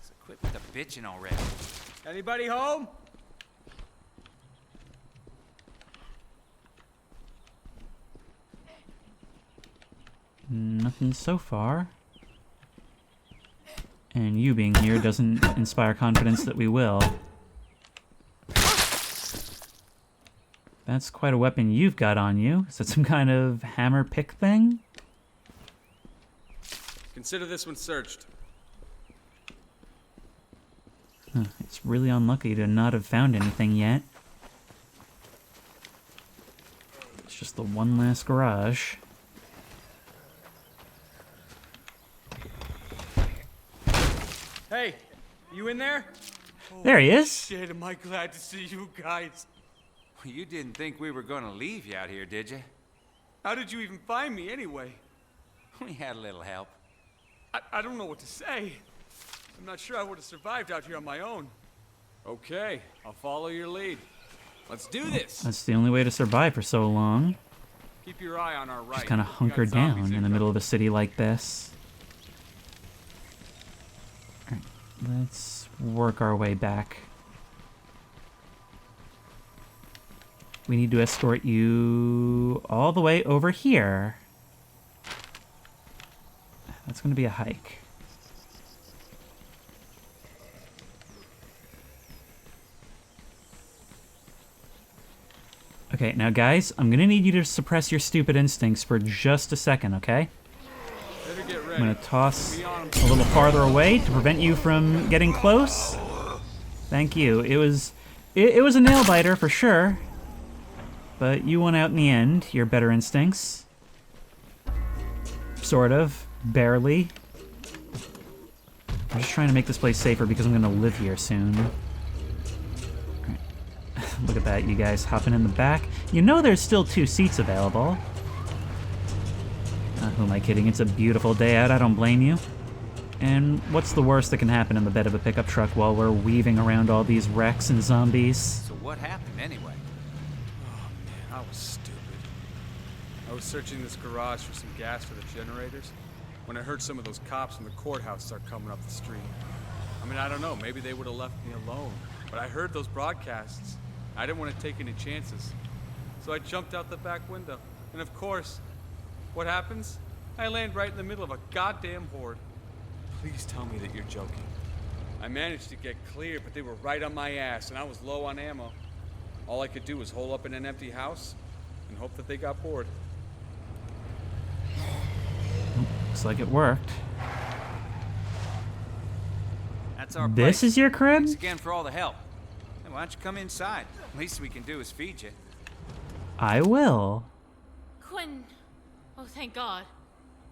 So quit with the bitching already. Anybody home? Nothing so far. And you being here doesn't inspire confidence that we will. That's quite a weapon you've got on you. Is that some kind of hammer pick thing? Consider this one searched. Huh, it's really unlucky to not have found anything yet. It's just the one last garage. Hey, you in there? There he is. Shit, am I glad to see you guys. Well, you didn't think we were gonna leave you out here, did you? How did you even find me anyway? We had a little help. I don't know what to say. I'm not sure I would have survived out here on my own. Okay, I'll follow your lead. Let's do this. That's the only way to survive for so long. Keep your eye on our right. Just kind of hunkered down in the middle of a city like this. Alright, let's work our way back. We need to escort you all the way over here. That's going to be a hike. Okay, now guys, I'm going to need you to suppress your stupid instincts for just a second, okay? I'm going to toss a little farther away to prevent you from getting close. Thank you. It was a nail biter for sure. But you won out in the end, your better instincts. Sort of. Barely. I'm just trying to make this place safer because I'm going to live here soon. Right. Look at that, you guys hopping in the back. You know there's still 2 seats available. Who am I kidding? It's a beautiful day out, I don't blame you. And what's the worst that can happen in the bed of a pickup truck while we're weaving around all these wrecks and zombies? So what happened anyway? I was stupid. I was searching this garage for some gas for the generators when I heard some of those cops from the courthouse start coming up the street. I mean, I don't know, maybe they would have left me alone, but I heard those broadcasts. I didn't want to take any chances. So I jumped out the back window. And of course, what happens? I land right in the middle of a goddamn horde. Please tell me that you're joking. I managed to get clear, but they were right on my ass, and I was low on ammo. All I could do was hole up in an empty house and hope that they got bored. Looks like it worked. That's our This place. is your crib? Thanks again for all the help. Hey, why don't you come inside? Least we can do is feed you. I will. Quinn. Oh, thank God.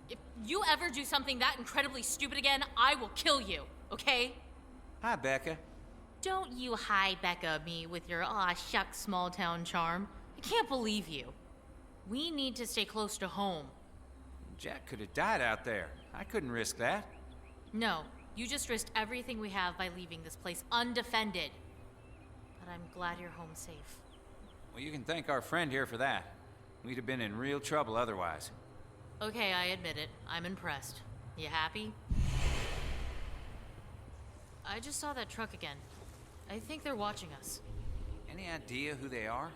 If you ever do something that incredibly stupid again, I will kill you, okay? Hi, Becca. Don't you hi Becca me with your aw shucks small town charm. I can't believe you. We need to stay close to home. Jack could have died out there. I couldn't risk that. No, you just risked everything we have by leaving this place undefended. But I'm glad you're home safe. Well, you can thank our friend here for that. We'd have been in real trouble otherwise. Okay, I admit it. I'm impressed. You happy? I just saw that truck again. I think they're watching us. Any idea who they are?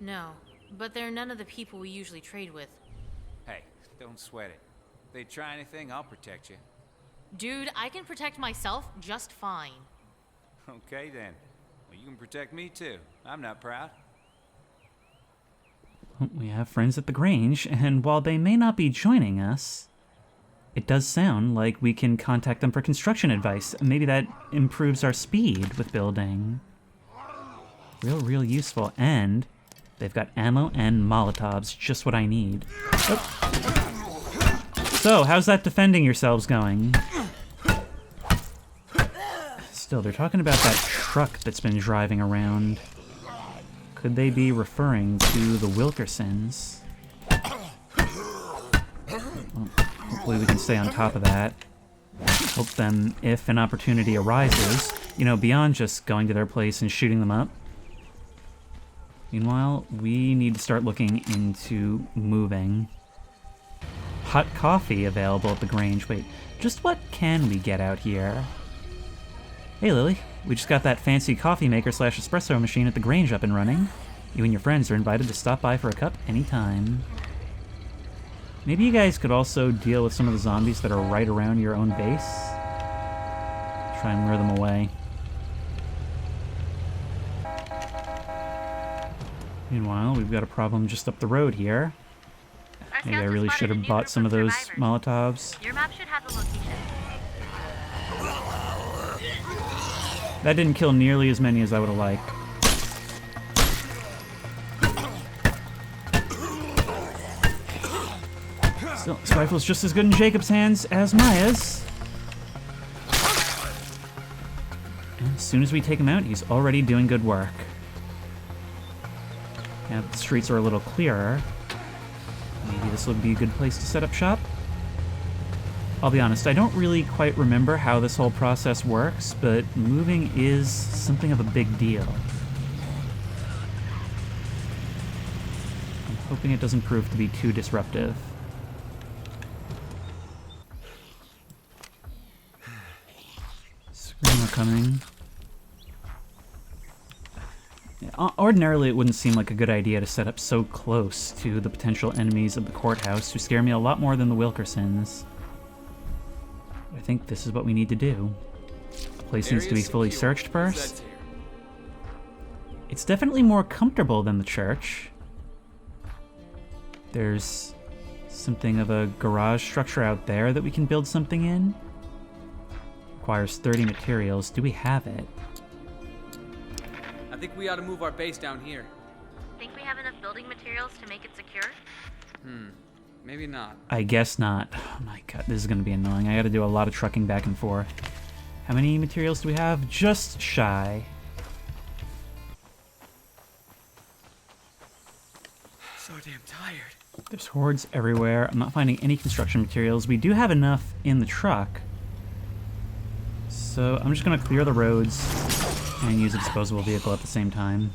No, but they're none of the people we usually trade with. Hey, don't sweat it. If they try anything, I'll protect you. Dude, I can protect myself just fine. Okay, then. Well, you can protect me, too. I'm not proud. We have friends at the Grange, and while they may not be joining us, it does sound like we can contact them for construction advice. Maybe that improves our speed with building. Real useful. And they've got ammo and Molotovs, just what I need. Oh. So, how's that defending yourselves going? Still, they're talking about that truck that's been driving around. Could they be referring to the Wilkersons? Well, hopefully we can stay on top of that. Help them if an opportunity arises. You know, beyond just going to their place and shooting them up. Meanwhile, we need to start looking into moving. Hot coffee available at the Grange. Wait, just what can we get out here? Hey, Lily. We just got that fancy coffee maker / espresso machine at the Grange up and running. You and your friends are invited to stop by for a cup anytime. Maybe you guys could also deal with some of the zombies that are right around your own base. Try and lure them away. Meanwhile, we've got a problem just up the road here. Maybe I really should have bought some of those Molotovs. Your map should have the location. That didn't kill nearly as many as I would have liked. Still, this rifle's just as good in Jacob's hands as Maya's. And as soon as we take him out, he's already doing good work. Now that the streets are a little clearer, maybe this will be a good place to set up shop. I'll be honest, I don't really quite remember how this whole process works, but moving is something of a big deal. I'm hoping it doesn't prove to be too disruptive. Screamer coming. Ordinarily, it wouldn't seem like a good idea to set up so close to the potential enemies of the courthouse, who scare me a lot more than the Wilkersons. I think this is what we need to do. The place needs to be fully searched first. It's definitely more comfortable than the church. There's something of a garage structure out there that we can build something in. Requires 30 materials. Do we have it? I think we ought to move our base down here. Think we have enough building materials to make it secure? Maybe not. I guess not. Oh my god, this is gonna be annoying. I gotta do a lot of trucking back and forth. How many materials do we have? Just shy. So damn tired. There's hordes everywhere. I'm not finding any construction materials. We do have enough in the truck. So I'm just gonna clear the roads and use a disposable vehicle at the same time.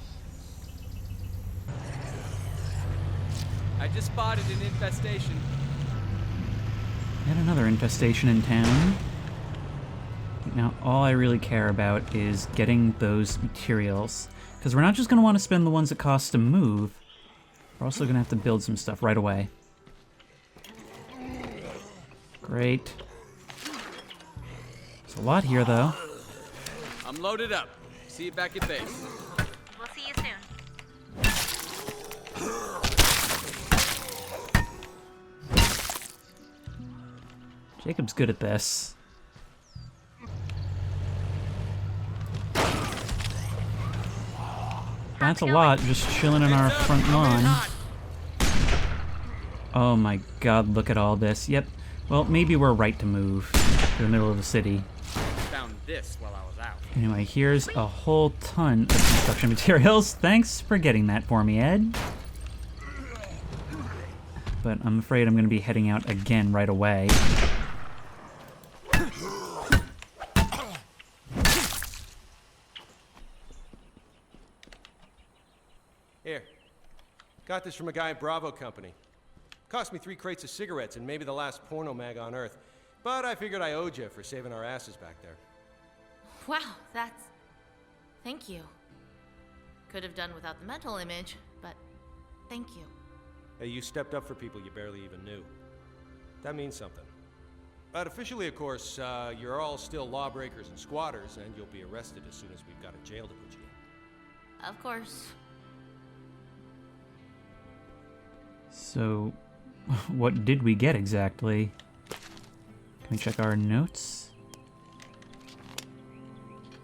I just spotted an infestation. Yet another infestation in town. Now, all I really care about is getting those materials. Because we're not just going to want to spend the ones it costs to move. We're also going to have to build some stuff right away. Great. There's a lot here, though. I'm loaded up. See you back at base. We'll see you soon. Jacob's good at this. That's a lot, just chilling in our front lawn. Oh my god, look at all this. Yep. Well, maybe we're right to move to the middle of the city. Found this while I was out. Anyway, here's a whole ton of construction materials. Thanks for getting that for me, Ed. But I'm afraid I'm going to be heading out again right away. Here. Got this from a guy at Bravo Company. Cost me 3 crates of cigarettes and maybe the last porno mag on Earth. But I figured I owed you for saving our asses back there. Wow, that's... Thank you. Could have done without the mental image, but thank you. Hey, you stepped up for people you barely even knew. That means something. But officially, of course, you're all still lawbreakers and squatters, and you'll be arrested as soon as we've got a jail to put you in. Of course. So, what did we get exactly? Can we check our notes?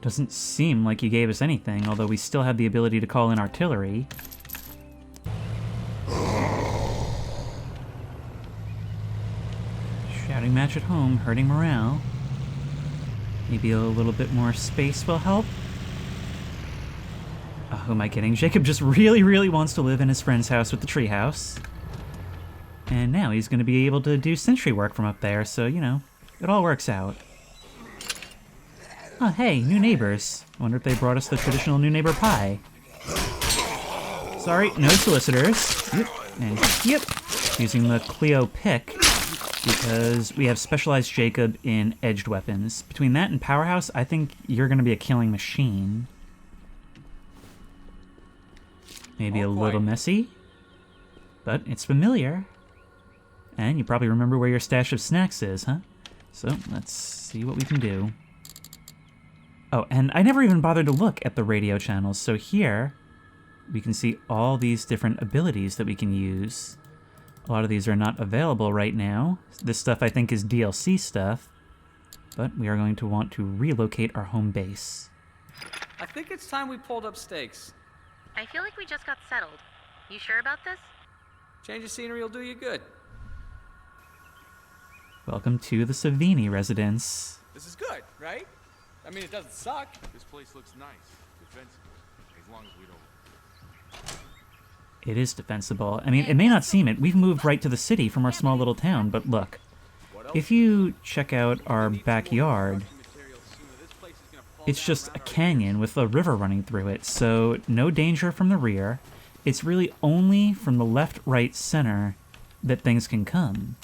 Doesn't seem like you gave us anything, although we still have the ability to call in artillery. Shouting match at home, hurting morale. Maybe a little bit more space will help. Oh, who am I kidding? Jacob just really wants to live in his friend's house with the treehouse. And now he's going to be able to do sentry work from up there, so, you know, it all works out. Oh, hey, new neighbors. I wonder if they brought us the traditional new neighbor pie. Sorry, no solicitors. Yep, and yep. Using the Cleo pick, because we have specialized Jacob in edged weapons. Between that and Powerhouse, I think you're going to be a killing machine. Maybe a little messy, but it's familiar. And you probably remember where your stash of snacks is, huh? So, let's see what we can do. Oh, and I never even bothered to look at the radio channels, so here we can see all these different abilities that we can use. A lot of these are not available right now. This stuff I think is DLC stuff, but we are going to want to relocate our home base. I think it's time we pulled up stakes. I feel like we just got settled. You sure about this? Change of scenery will do you good. Welcome to the Sini residence. This is good, right? I mean, it doesn't suck. This place looks nice, defensible, as long as we don't. It is defensible. I mean, it may not seem it. We've moved right to the city from our small little town, but look. If you check out our backyard, it's just a canyon with a river running through it, so no danger from the rear. It's really only from the left, right, center that things can come.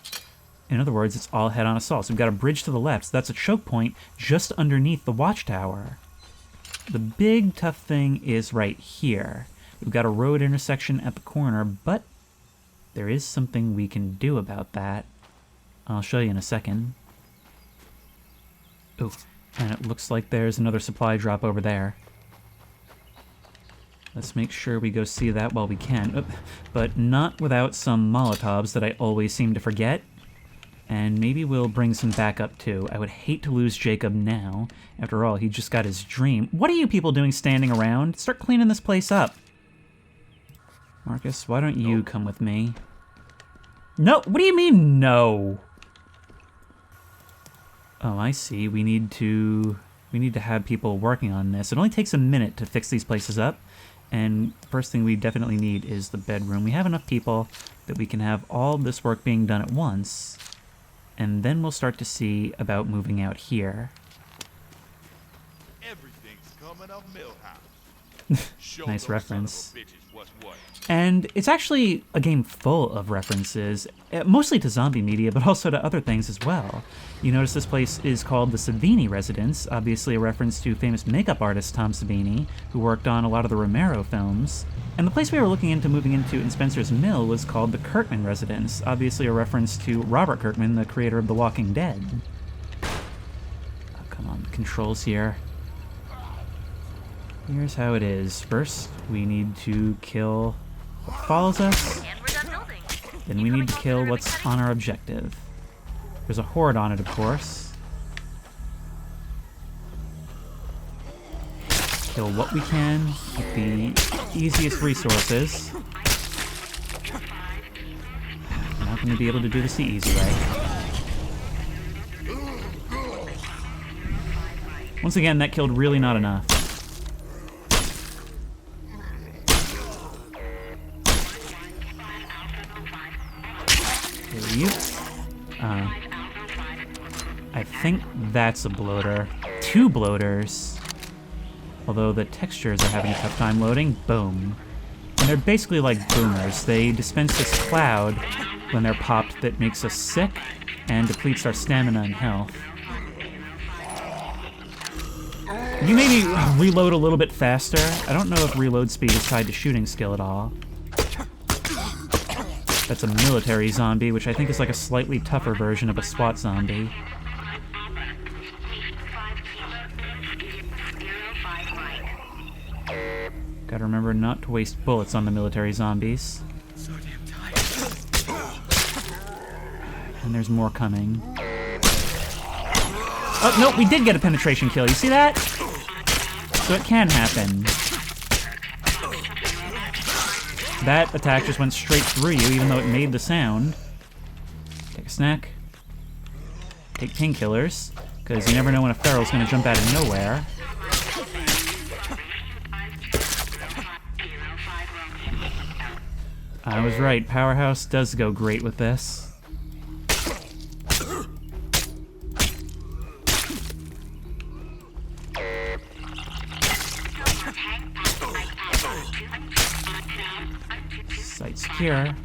In other words, it's all head-on assault. So we've got a bridge to the left, so that's a choke point just underneath the watchtower. The big tough thing is right here. We've got a road intersection at the corner, but there is something we can do about that. I'll show you in a second. Ooh, and it looks like there's another supply drop over there. Let's make sure we go see that while we can. Oop, but not without some Molotovs that I always seem to forget. And maybe we'll bring some backup too. I would hate to lose Jacob now. After all, he just got his dream. What are you people doing standing around? Start cleaning this place up. Marcus, why don't you come with me? No, what do you mean no? Oh, I see. We need to have people working on this. It only takes a minute to fix these places up. And first thing we definitely need is the bedroom. We have enough people that we can have all this work being done at once. And then we'll start to see about moving out here. Everything's coming up Millhouse. Nice reference. And it's actually a game full of references, mostly to zombie media, but also to other things as well. You notice this place is called the Savini Residence, obviously a reference to famous makeup artist Tom Savini, who worked on a lot of the Romero films. And the place we were looking into moving into in Spencer's Mill was called the Kirkman Residence, obviously a reference to Robert Kirkman, the creator of The Walking Dead. Oh, come on, the controls here. Here's how it is. First, we need to kill what follows us. Then we need to kill what's on our objective. There's a horde on it, of course. Kill what we can with the easiest resources. We're not going to be able to do this the easy way. Once again, that killed really not enough. You. I think that's a bloater. 2 bloaters. Although the textures are having a tough time loading. Boom. And they're basically like boomers. They dispense this cloud when they're popped that makes us sick and depletes our stamina and health. Can you maybe reload a little bit faster? I don't know if reload speed is tied to shooting skill at all. That's a military zombie, which I think is like a slightly tougher version of a SWAT zombie. Gotta remember not to waste bullets on the military zombies. So damn tired. And there's more coming. Oh, no, we did get a penetration kill. You see that? So it can happen. That attack just went straight through you, even though it made the sound. Take a snack. Take painkillers, because you never know when a feral's going to jump out of nowhere. I was right, Powerhouse does go great with this. Site secure.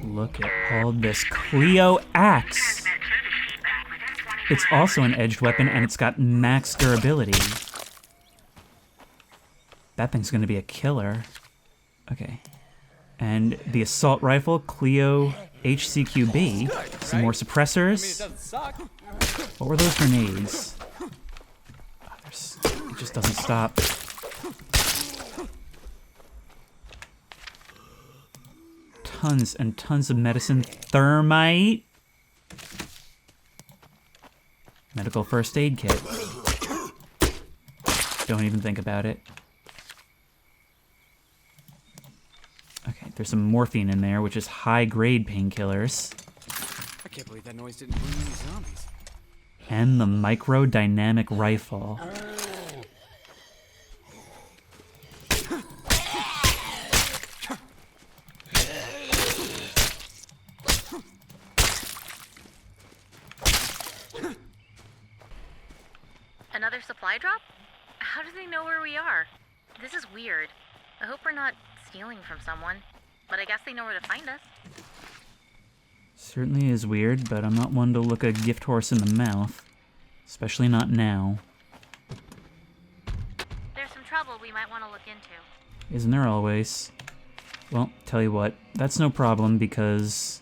Look at all this Cleo axe. It's also an edged weapon and it's got max durability. That thing's gonna be a killer. Okay. And the assault rifle, Cleo HCQB. Some more suppressors. What were those grenades? Oh, it just doesn't stop. Tons and tons of medicine. Thermite. Medical first aid kit. Don't even think about it. Okay, There's some morphine in there, which is high-grade painkillers. I can't believe that noise didn't bring any zombies. And the microdynamic rifle. Another supply drop? How do they know where we are? This is weird. I hope we're not stealing from someone, but I guess they know where to find us. Certainly is weird, but I'm not one to look a gift horse in the mouth. Especially not now. There's some trouble we might want to look into. Isn't there always? Well, tell you what, that's no problem because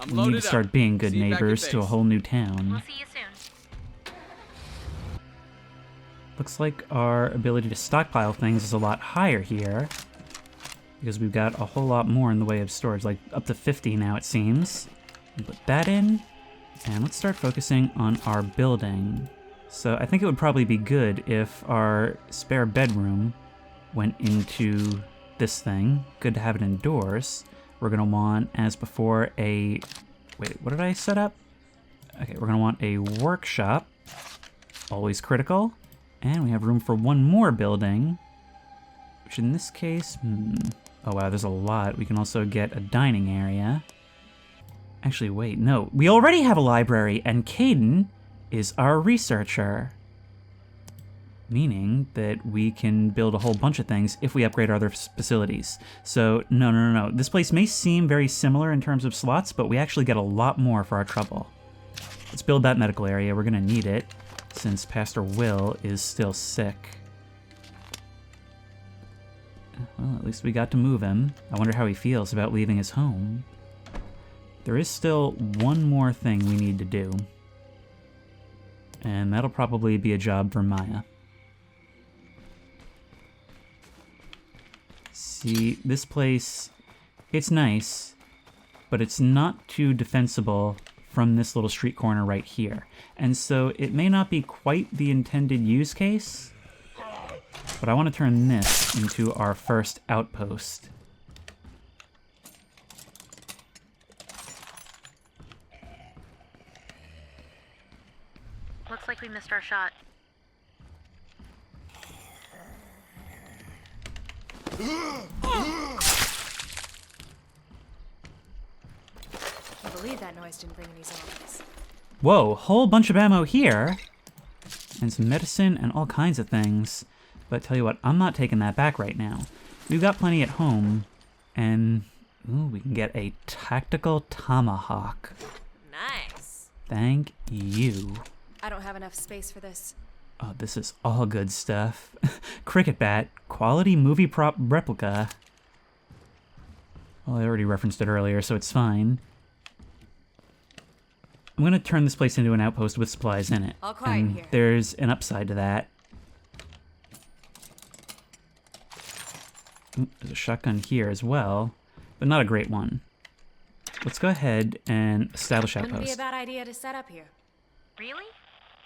we need to start being good neighbors to a whole new town. We'll see you soon. Looks like our ability to stockpile things is a lot higher here. Because we've got a whole lot more in the way of storage, like up to 50 now it seems. Put that in, and let's start focusing on our building. So I think it would probably be good if our spare bedroom went into this thing. Good to have it indoors. We're gonna want, as before, wait, what did I set up? Okay, we're gonna want a workshop, always critical. And we have room for one more building, which in this case, oh wow, there's a lot. We can also get a dining area. Actually, wait, no. We already have a library, and Caden is our researcher. Meaning that we can build a whole bunch of things if we upgrade our other facilities. So, no. This place may seem very similar in terms of slots, but we actually get a lot more for our trouble. Let's build that medical area. We're gonna need it, since Pastor Will is still sick. Well, at least we got to move him. I wonder how he feels about leaving his home. There is still one more thing we need to do. And that'll probably be a job for Maya. See, this place, it's nice, but it's not too defensible from this little street corner right here. And so it may not be quite the intended use case, but I want to turn this into our first outpost. Looks like we missed our shot. I believe that noise didn't bring any zombies. Whoa, whole bunch of ammo here! And some medicine and all kinds of things. But tell you what, I'm not taking that back right now. We've got plenty at home, and ooh, we can get a tactical tomahawk. Nice. Thank you. I don't have enough space for this. Oh, this is all good stuff. Cricket bat, quality movie prop replica. Well, I already referenced it earlier, so it's fine. I'm gonna turn this place into an outpost with supplies in it. All quiet and here. There's an upside to that. There's a shotgun here as well, but not a great one. Let's go ahead and establish outpost. Wouldn't be a bad idea to set up here. Really?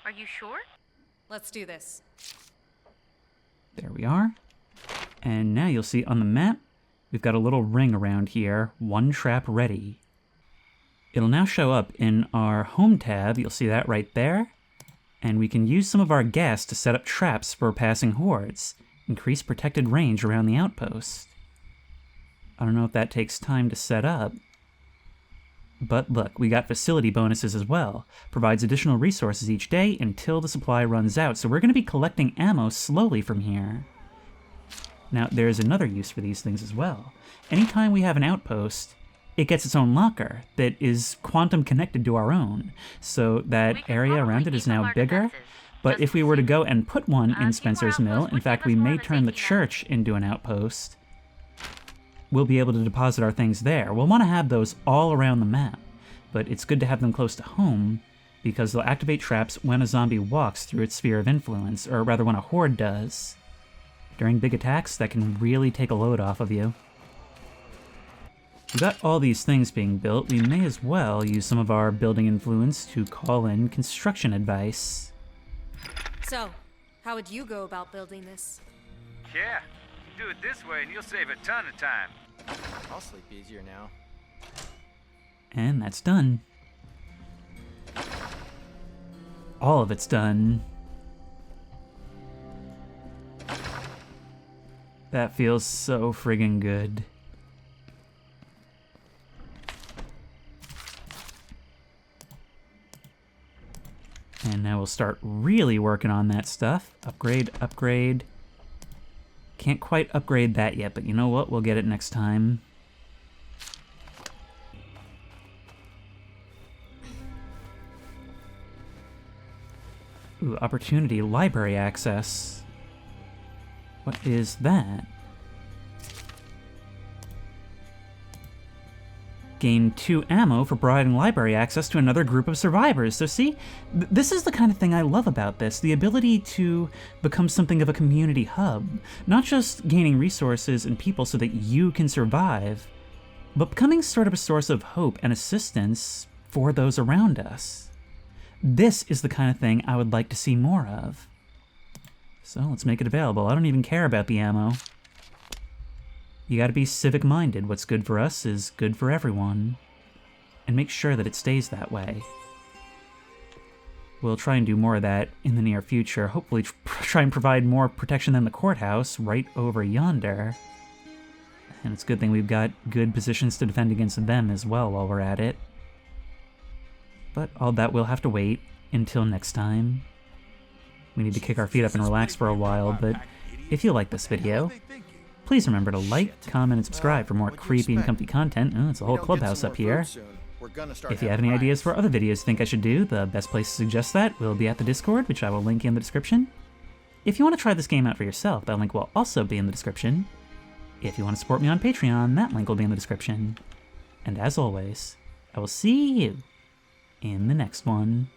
Are you sure? Let's do this. There we are. And now you'll see on the map, we've got a little ring around here, one trap ready. It'll now show up in our home tab, you'll see that right there. And we can use some of our gas to set up traps for passing hordes. Increase protected range around the outpost. I don't know if that takes time to set up. But look, we got facility bonuses as well. Provides additional resources each day until the supply runs out. So we're going to be collecting ammo slowly from here. Now, there's another use for these things as well. Anytime we have an outpost, it gets its own locker that is quantum connected to our own. So that area around it is now bigger. But if we were to go and put one in Spencer's Mill, in fact, we may turn the church into an outpost, we'll be able to deposit our things there. We'll want to have those all around the map, but it's good to have them close to home because they'll activate traps when a zombie walks through its sphere of influence, or rather when a horde does. During big attacks, that can really take a load off of you. We've got all these things being built, we may as well use some of our building influence to call in construction advice. So, how would you go about building this? Yeah, do it this way and you'll save a ton of time. I'll sleep easier now. And that's done. All of it's done. That feels so friggin' good. And now we'll start really working on that stuff. Upgrade, upgrade. Can't quite upgrade that yet, but you know what? We'll get it next time. Ooh, opportunity, library access. What is that? Gain 2 ammo for providing library access to another group of survivors. So see, this is the kind of thing I love about this, the ability to become something of a community hub. Not just gaining resources and people so that you can survive, but becoming sort of a source of hope and assistance for those around us. This is the kind of thing I would like to see more of. So let's make it available. I don't even care about the ammo. You gotta be civic-minded. What's good for us is good for everyone. And make sure that it stays that way. We'll try and do more of that in the near future. Hopefully try and provide more protection than the courthouse right over yonder. And it's a good thing we've got good positions to defend against them as well while we're at it. But all that will have to wait until next time. We need to kick our feet up and relax for a while, but if you like this video, please remember to like, comment, and subscribe for more creepy and comfy content. Oh, it's a whole clubhouse up here. If you have any ideas for other videos you think I should do, the best place to suggest that will be at the Discord, which I will link in the description. If you want to try this game out for yourself, that link will also be in the description. If you want to support me on Patreon, that link will be in the description. And as always, I will see you in the next one.